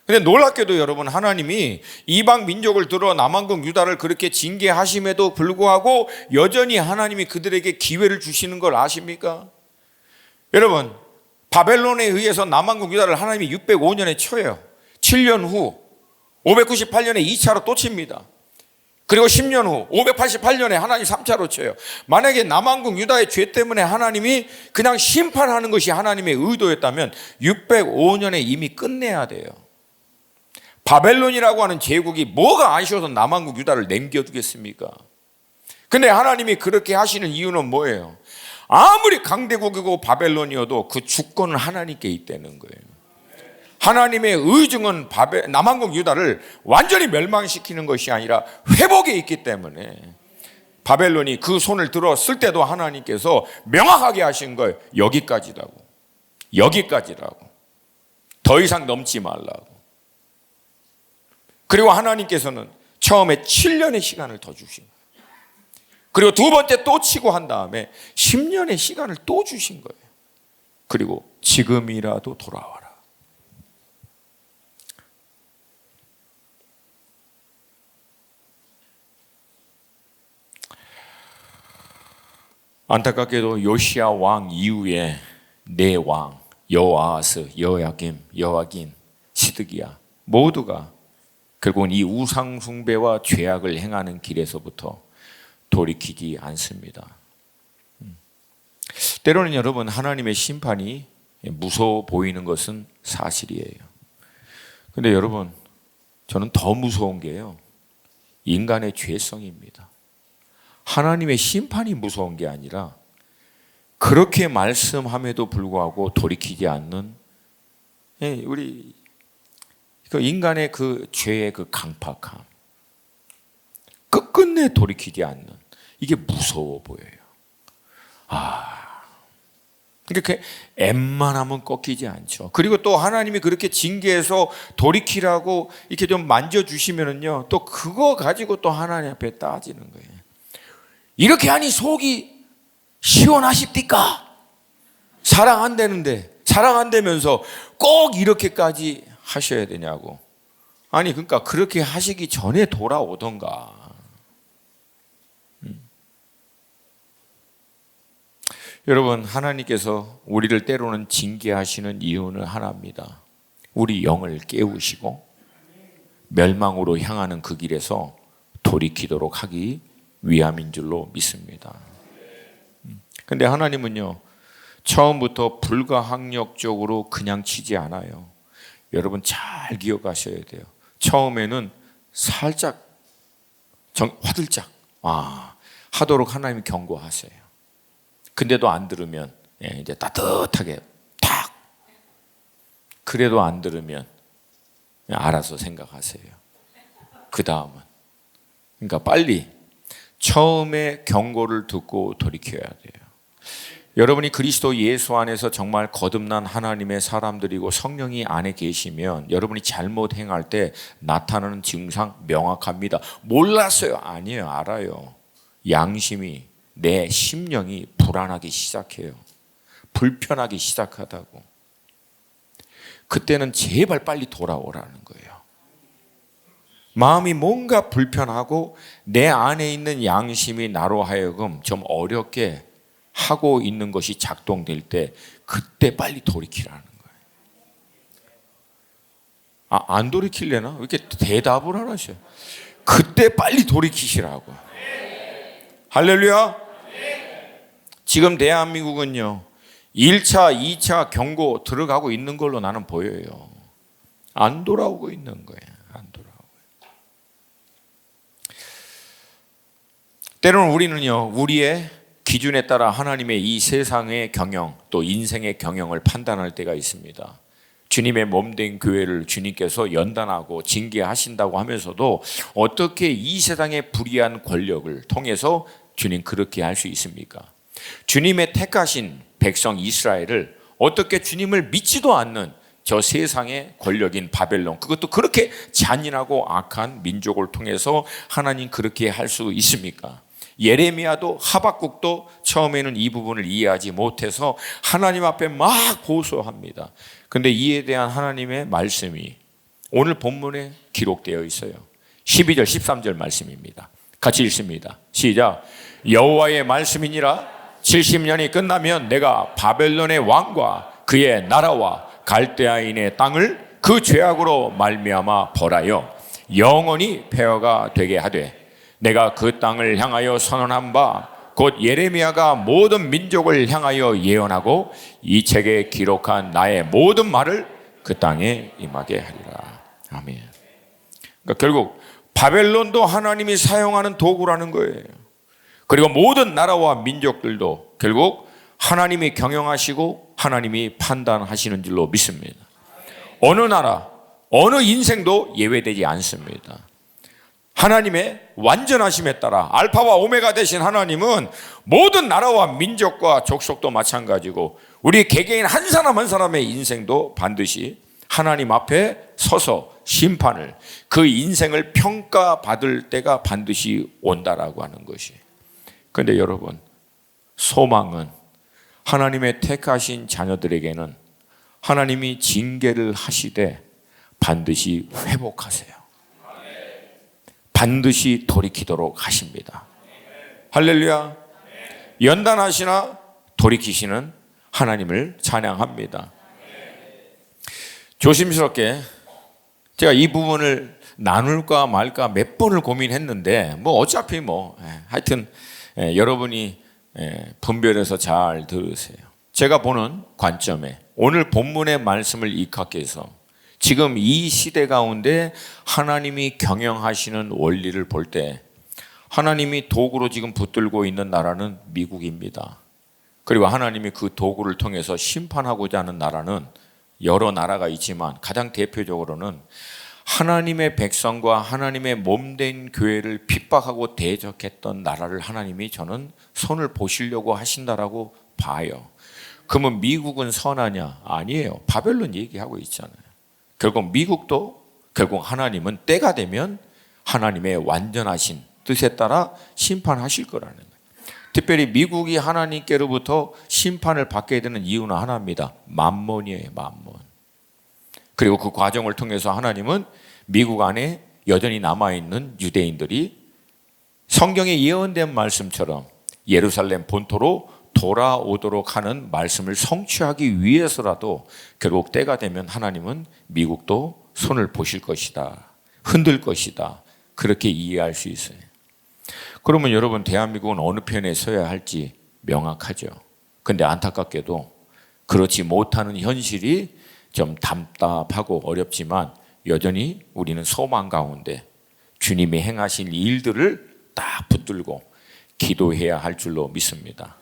근데 놀랍게도 여러분, 하나님이 이방 민족을 들어 남왕국 유다를 그렇게 징계하심에도 불구하고 여전히 하나님이 그들에게 기회를 주시는 걸 아십니까? 여러분, 바벨론에 의해서 남왕국 유다를 하나님이 605년에 쳐요. 7년 후 598년에 2차로 또 칩니다. 그리고 10년 후 588년에 하나님 3차로 쳐요. 만약에 남왕국 유다의 죄 때문에 하나님이 그냥 심판하는 것이 하나님의 의도였다면 605년에 이미 끝내야 돼요. 바벨론이라고 하는 제국이 뭐가 아쉬워서 남왕국 유다를 남겨두겠습니까? 근데 하나님이 그렇게 하시는 이유는 뭐예요? 아무리 강대국이고 바벨론이어도 그 주권은 하나님께 있다는 거예요. 하나님의 의중은 남왕국 유다를 완전히 멸망시키는 것이 아니라 회복에 있기 때문에 바벨론이 그 손을 들었을 때도 하나님께서 명확하게 하신 거예요. 여기까지라고. 여기까지라고. 더 이상 넘지 말라고. 그리고 하나님께서는 처음에 7년의 시간을 더 주신 거예요. 그리고 두 번째 또 치고 한 다음에 10년의 시간을 또 주신 거예요. 그리고 지금이라도 돌아와라. 안타깝게도 요시야 왕 이후에 네 왕, 여호아하스, 여야김, 여아긴, 시드기야 모두가 결국은 이 우상 숭배와 죄악을 행하는 길에서부터 돌이키지 않습니다. 때로는 여러분 하나님의 심판이 무서워 보이는 것은 사실이에요. 근데 여러분 저는 더 무서운 게요, 인간의 죄성입니다. 하나님의 심판이 무서운 게 아니라 그렇게 말씀함에도 불구하고 돌이키지 않는 우리 그 인간의 그 죄의 그 강팍함, 끝끝내 돌이키지 않는, 이게 무서워 보여요. 그러니까 웬만하면 꺾이지 않죠. 그리고 또 하나님이 그렇게 징계해서 돌이키라고 이렇게 좀 만져주시면은요, 또 그거 가지고 또 하나님 앞에 따지는 거예요. 이렇게 하니 속이 시원하십니까? 사랑 안 되는데, 사랑 안 되면서 꼭 이렇게까지 하셔야 되냐고. 아니 그러니까 그렇게 하시기 전에 돌아오던가. 여러분 하나님께서 우리를 때로는 징계하시는 이유는 하나입니다. 우리 영을 깨우시고 멸망으로 향하는 그 길에서 돌이키도록 하기 위함인 줄로 믿습니다. 근데 하나님은요, 처음부터 불가항력적으로 그냥 치지 않아요. 여러분 잘 기억하셔야 돼요. 처음에는 살짝 화들짝 하도록 하나님이 경고하세요. 근데도 안 들으면 이제 따뜻하게 탁. 그래도 안 들으면 알아서 생각하세요. 그 다음은 그러니까 빨리 처음에 경고를 듣고 돌이켜야 돼요. 여러분이 그리스도 예수 안에서 정말 거듭난 하나님의 사람들이고 성령이 안에 계시면 여러분이 잘못 행할 때 나타나는 증상 명확합니다. 몰랐어요? 아니에요. 알아요. 양심이, 내 심령이 불안하기 시작해요. 불편하기 시작하다고. 그때는 제발 빨리 돌아오라는 거예요. 마음이 뭔가 불편하고 내 안에 있는 양심이 나로 하여금 좀 어렵게 하고 있는 것이 작동될 때 그때 빨리 돌이키라는 거예요. 안 돌이킬래나? 왜 이렇게 대답을 안 하셔요? 그때 빨리 돌이키시라고. 할렐루야. 지금 대한민국은요 1차, 2차 경고 들어가고 있는 걸로 나는 보여요. 안 돌아오고 있는 거예요. 안 돌아오고. 때로는 우리는요 우리의 기준에 따라 하나님의 이 세상의 경영 또 인생의 경영을 판단할 때가 있습니다. 주님의 몸된 교회를 주님께서 연단하고 징계하신다고 하면서도 어떻게 이 세상의 불의한 권력을 통해서 주님 그렇게 할 수 있습니까? 주님의 택하신 백성 이스라엘을 어떻게 주님을 믿지도 않는 저 세상의 권력인 바벨론, 그것도 그렇게 잔인하고 악한 민족을 통해서 하나님 그렇게 할 수 있습니까? 예레미야도 하박국도 처음에는 이 부분을 이해하지 못해서 하나님 앞에 막 고소합니다. 그런데 이에 대한 하나님의 말씀이 오늘 본문에 기록되어 있어요. 12절 13절 말씀입니다. 같이 읽습니다. 시작. 여호와의 말씀이니라. 70년이 끝나면 내가 바벨론의 왕과 그의 나라와 갈대아인의 땅을 그 죄악으로 말미암아 벌하여 영원히 폐허가 되게 하되 내가 그 땅을 향하여 선언한 바 곧 예레미야가 모든 민족을 향하여 예언하고 이 책에 기록한 나의 모든 말을 그 땅에 임하게 하리라. 아멘. 그러니까 결국 바벨론도 하나님이 사용하는 도구라는 거예요. 그리고 모든 나라와 민족들도 결국 하나님이 경영하시고 하나님이 판단하시는 줄로 믿습니다. 어느 나라, 어느 인생도 예외되지 않습니다. 하나님의 완전하심에 따라 알파와 오메가 되신 하나님은 모든 나라와 민족과 족속도 마찬가지고 우리 개개인 한 사람 한 사람의 인생도 반드시 하나님 앞에 서서 심판을, 그 인생을 평가받을 때가 반드시 온다라고 하는 것이. 그런데 여러분, 소망은 하나님의 택하신 자녀들에게는 하나님이 징계를 하시되 반드시 회복하세요. 반드시 돌이키도록 하십니다. 할렐루야. 연단하시나 돌이키시는 하나님을 찬양합니다. 조심스럽게 제가 이 부분을 나눌까 말까 몇 번을 고민했는데 어차피 하여튼 여러분이 분별해서 잘 들으세요. 제가 보는 관점에 오늘 본문의 말씀을 입각해서 지금 이 시대 가운데 하나님이 경영하시는 원리를 볼 때 하나님이 도구로 지금 붙들고 있는 나라는 미국입니다. 그리고 하나님이 그 도구를 통해서 심판하고자 하는 나라는 여러 나라가 있지만 가장 대표적으로는 하나님의 백성과 하나님의 몸된 교회를 핍박하고 대적했던 나라를 하나님이 저는 손을 보시려고 하신다라고 봐요. 그러면 미국은 선하냐? 아니에요. 바벨론 얘기하고 있잖아요. 결국 미국도 결국 하나님은 때가 되면 하나님의 완전하신 뜻에 따라 심판하실 거라는 거예요. 특별히 미국이 하나님께로부터 심판을 받게 되는 이유는 하나입니다. 만몬이에요. 만몬. 그리고 그 과정을 통해서 하나님은 미국 안에 여전히 남아있는 유대인들이 성경에 예언된 말씀처럼 예루살렘 본토로 돌아오도록 하는 말씀을 성취하기 위해서라도 결국 때가 되면 하나님은 미국도 손을 보실 것이다. 흔들 것이다. 그렇게 이해할 수 있어요. 그러면 여러분, 대한민국은 어느 편에 서야 할지 명확하죠. 근데 안타깝게도 그렇지 못하는 현실이 좀 답답하고 어렵지만 여전히 우리는 소망 가운데 주님이 행하실 일들을 딱 붙들고 기도해야 할 줄로 믿습니다.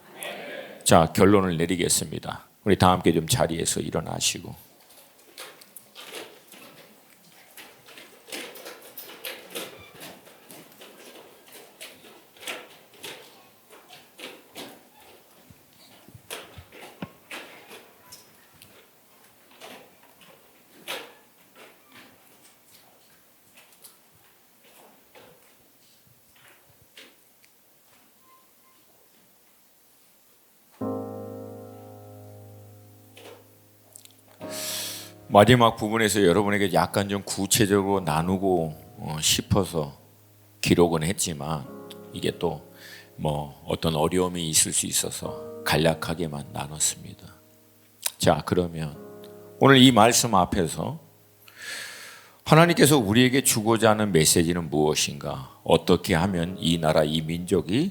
자, 결론을 내리겠습니다. 우리 다 함께 좀 자리에서 일어나시고. 마지막 부분에서 여러분에게 약간 좀 구체적으로 나누고 싶어서 기록은 했지만 이게 또 어떤 어려움이 있을 수 있어서 간략하게만 나눴습니다. 자, 그러면 오늘 이 말씀 앞에서 하나님께서 우리에게 주고자 하는 메시지는 무엇인가? 어떻게 하면 이 나라, 이 민족이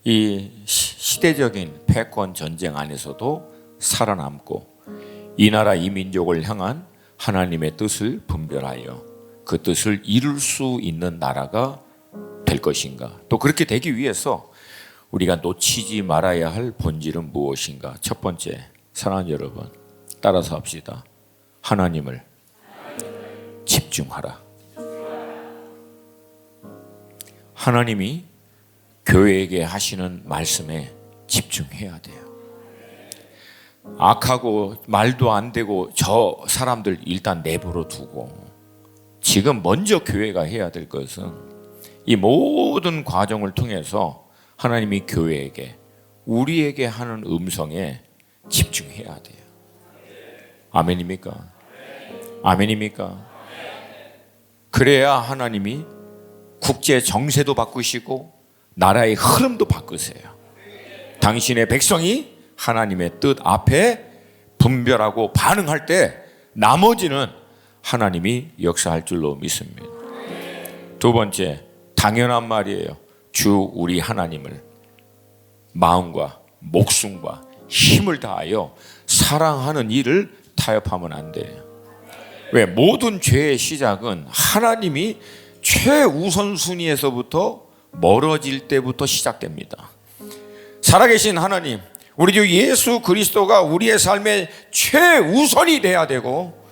이 시대적인 패권 전쟁 안에서도 살아남고 이 나라 이 민족을 향한 하나님의 뜻을 분별하여 그 뜻을 이룰 수 있는 나라가 될 것인가? 또 그렇게 되기 위해서 우리가 놓치지 말아야 할 본질은 무엇인가? 첫 번째, 사랑하는 여러분, 따라서 합시다. 하나님을 집중하라. 하나님이 교회에게 하시는 말씀에 집중해야 돼요. 악하고 말도 안 되고 저 사람들 일단 내버려 두고 지금 먼저 교회가 해야 될 것은 이 모든 과정을 통해서 하나님이 교회에게 우리에게 하는 음성에 집중해야 돼요. 아멘입니까? 아멘입니까? 그래야 하나님이 국제 정세도 바꾸시고 나라의 흐름도 바꾸세요. 당신의 백성이 하나님의 뜻 앞에 분별하고 반응할 때 나머지는 하나님이 역사할 줄로 믿습니다. 두 번째, 당연한 말이에요. 주 우리 하나님을 마음과 목숨과 힘을 다하여 사랑하는 일을 타협하면 안 돼요. 왜? 모든 죄의 시작은 하나님이 최우선순위에서부터 멀어질 때부터 시작됩니다. 살아계신 하나님, 우리 주 예수 그리스도가 우리의 삶의 최우선이 돼야 되고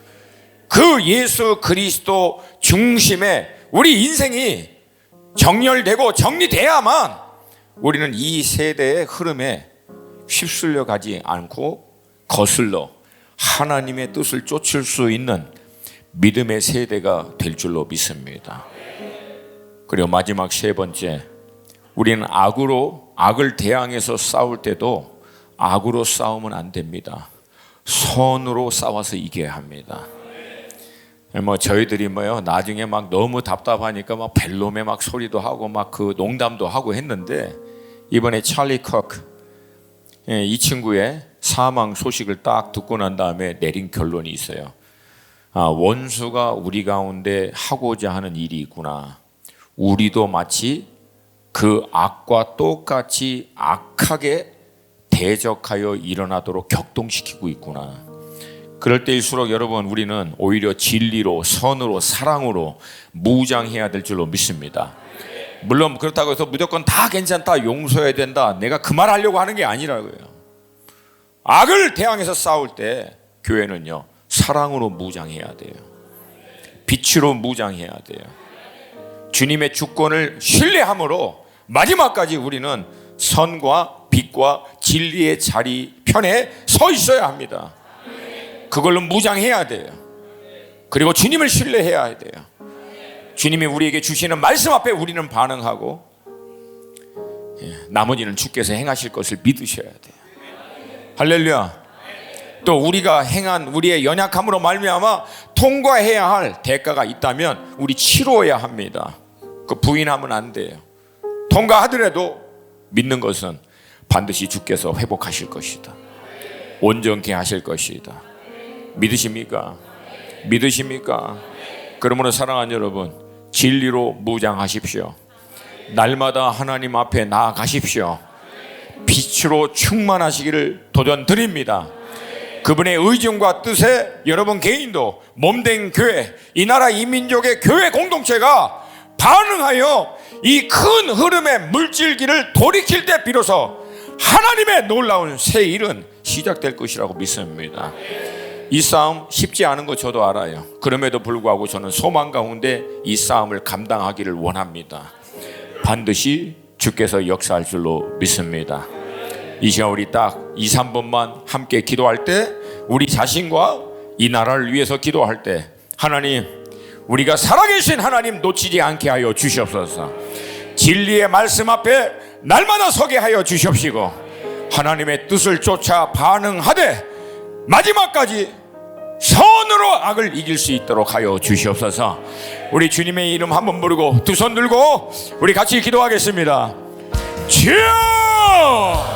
그 예수 그리스도 중심에 우리 인생이 정렬되고 정리돼야만 우리는 이 세대의 흐름에 휩쓸려 가지 않고 거슬러 하나님의 뜻을 쫓을 수 있는 믿음의 세대가 될 줄로 믿습니다. 그리고 마지막 세 번째, 우리는 악을 대항해서 싸울 때도 악으로 싸우면 안 됩니다. 선으로 싸워서 이겨야 합니다. 저희들이 나중에 막 너무 답답하니까 막 벨놈의 막 소리도 하고 막 그 농담도 하고 했는데, 이번에 찰리 커크 이 친구의 사망 소식을 딱 듣고 난 다음에 내린 결론이 있어요. 원수가 우리 가운데 하고자 하는 일이 있구나. 우리도 마치 그 악과 똑같이 악하게 대적하여 일어나도록 격동시키고 있구나. 그럴 때일수록 여러분, 우리는 오히려 진리로, 선으로, 사랑으로 무장해야 될 줄로 믿습니다. 물론 그렇다고 해서 무조건 다 괜찮다, 용서해야 된다, 내가 그 말 하려고 하는 게 아니라고요. 악을 대항해서 싸울 때 교회는요, 사랑으로 무장해야 돼요. 빛으로 무장해야 돼요. 주님의 주권을 신뢰함으로 마지막까지 우리는 선과 빛과 진리의 자리 편에 서 있어야 합니다. 그걸로 무장해야 돼요. 그리고 주님을 신뢰해야 돼요. 주님이 우리에게 주시는 말씀 앞에 우리는 반응하고, 나머지는 주께서 행하실 것을 믿으셔야 돼요. 할렐루야. 또 우리가 행한 우리의 연약함으로 말미암아 통과해야 할 대가가 있다면 우리 치러야 합니다. 그 부인하면 안 돼요. 통과하더라도 믿는 것은 반드시 주께서 회복하실 것이다. 온전케 하실 것이다. 믿으십니까? 믿으십니까? 그러므로 사랑하는 여러분, 진리로 무장하십시오. 날마다 하나님 앞에 나아가십시오. 빛으로 충만하시기를 도전드립니다. 그분의 의중과 뜻에 여러분 개인도 몸된 교회, 이 나라 이 민족의 교회 공동체가 반응하여 이 큰 흐름의 물질기를 돌이킬 때 비로소 하나님의 놀라운 새 일은 시작될 것이라고 믿습니다. 이 싸움 쉽지 않은 거 저도 알아요. 그럼에도 불구하고 저는 소망 가운데 이 싸움을 감당하기를 원합니다. 반드시 주께서 역사할 줄로 믿습니다. 이 시간 우리 딱 2-3분만 함께 기도할 때, 우리 자신과 이 나라를 위해서 기도할 때, 하나님, 우리가 살아계신 하나님 놓치지 않게 하여 주시옵소서. 진리의 말씀 앞에 날마다 서게 하여 주시옵시고, 하나님의 뜻을 쫓아 반응하되 마지막까지 선으로 악을 이길 수 있도록 하여 주시옵소서. 우리 주님의 이름 한번 부르고 두 손 들고 우리 같이 기도하겠습니다. 주여!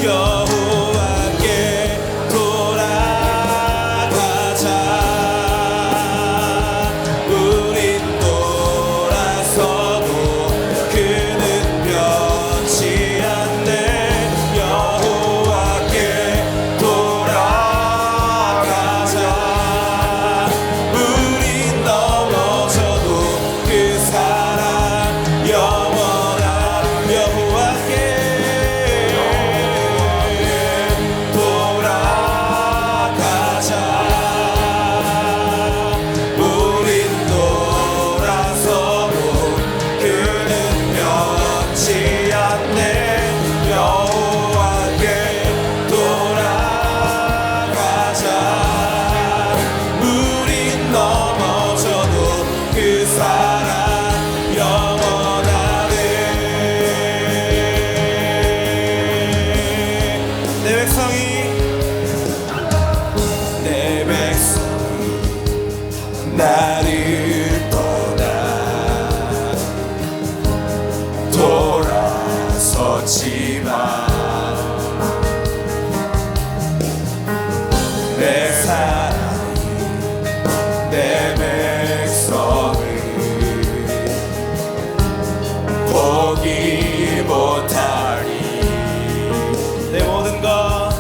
여호와께 우린 넘어져도 그 사랑 영원하네. 내 백성이 나를 떠나 돌아섰지만 내 사랑이 내 백성을 포기 못하리. 내 모든 것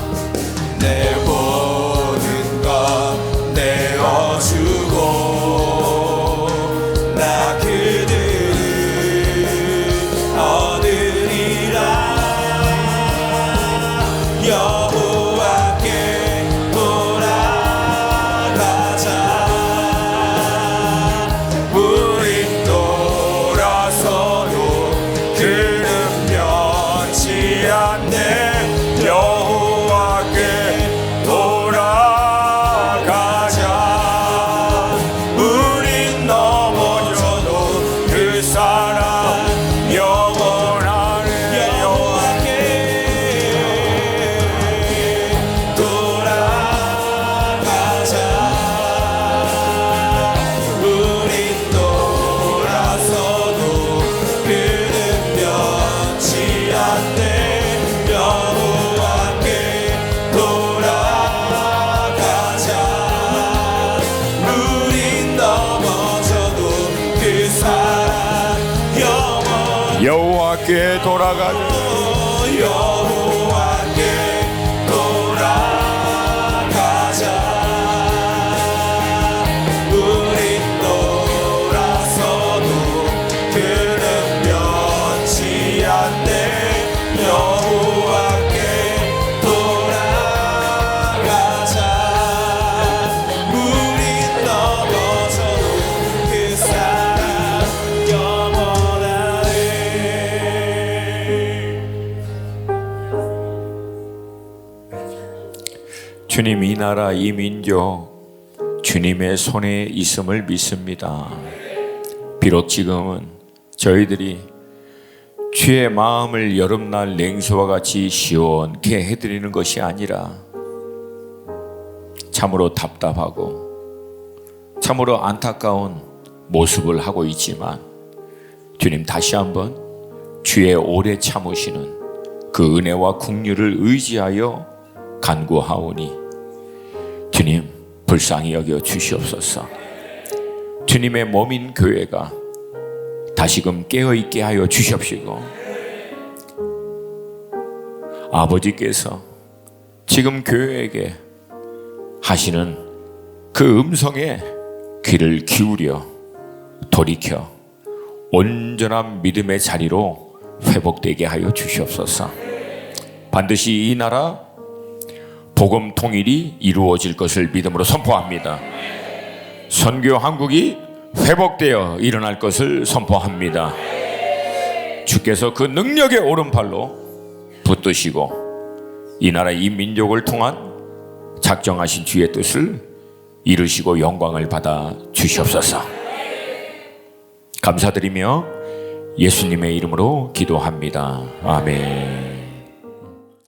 내어주고 나 그들을 얻으리라. 여호와께 돌아가자. 우린 돌아서도 그는 변치 않네. 여호와께 돌아가자. 우린 넘어져도 그 사랑 영원하네. 여호와께 돌아가자. 우린 돌아서도 그는 변치 않네. 여호와께 돌아가자. 우린 넘어져도 그 사랑 영원. 여호와께 돌아가자. 여호와께 돌아가자. 우린 돌아서도 그는 변치 않네. 여호와께 돌아가자. 우린 넘어져도 그 사랑 영원하네. 주님, 이 나라 이 민족 주님의 손에 있음을 믿습니다. 비록 지금은 저희들이 주의 마음을 여름날 냉수와 같이 시원케 해드리는 것이 아니라 참으로 답답하고 참으로 안타까운 모습을 하고 있지만, 주님 다시 한번 주의 오래 참으시는 그 은혜와 긍휼을 의지하여 간구하오니 주님 불쌍히 여겨 주시옵소서. 주님의 몸인 교회가 다시금 깨어있게 하여 주시옵시고, 아버지께서 지금 교회에게 하시는 그 음성에 귀를 기울여 돌이켜 온전한 믿음의 자리로 회복되게 하여 주시옵소서. 반드시 이 나라 복음 통일이 이루어질 것을 믿음으로 선포합니다. 선교 한국이 회복되어 일어날 것을 선포합니다. 주께서 그 능력의 오른팔로 붙드시고 이 나라 이 민족을 통한 작정하신 주의 뜻을 이루시고 영광을 받아 주시옵소서. 감사드리며 예수님의 이름으로 기도합니다. 아멘.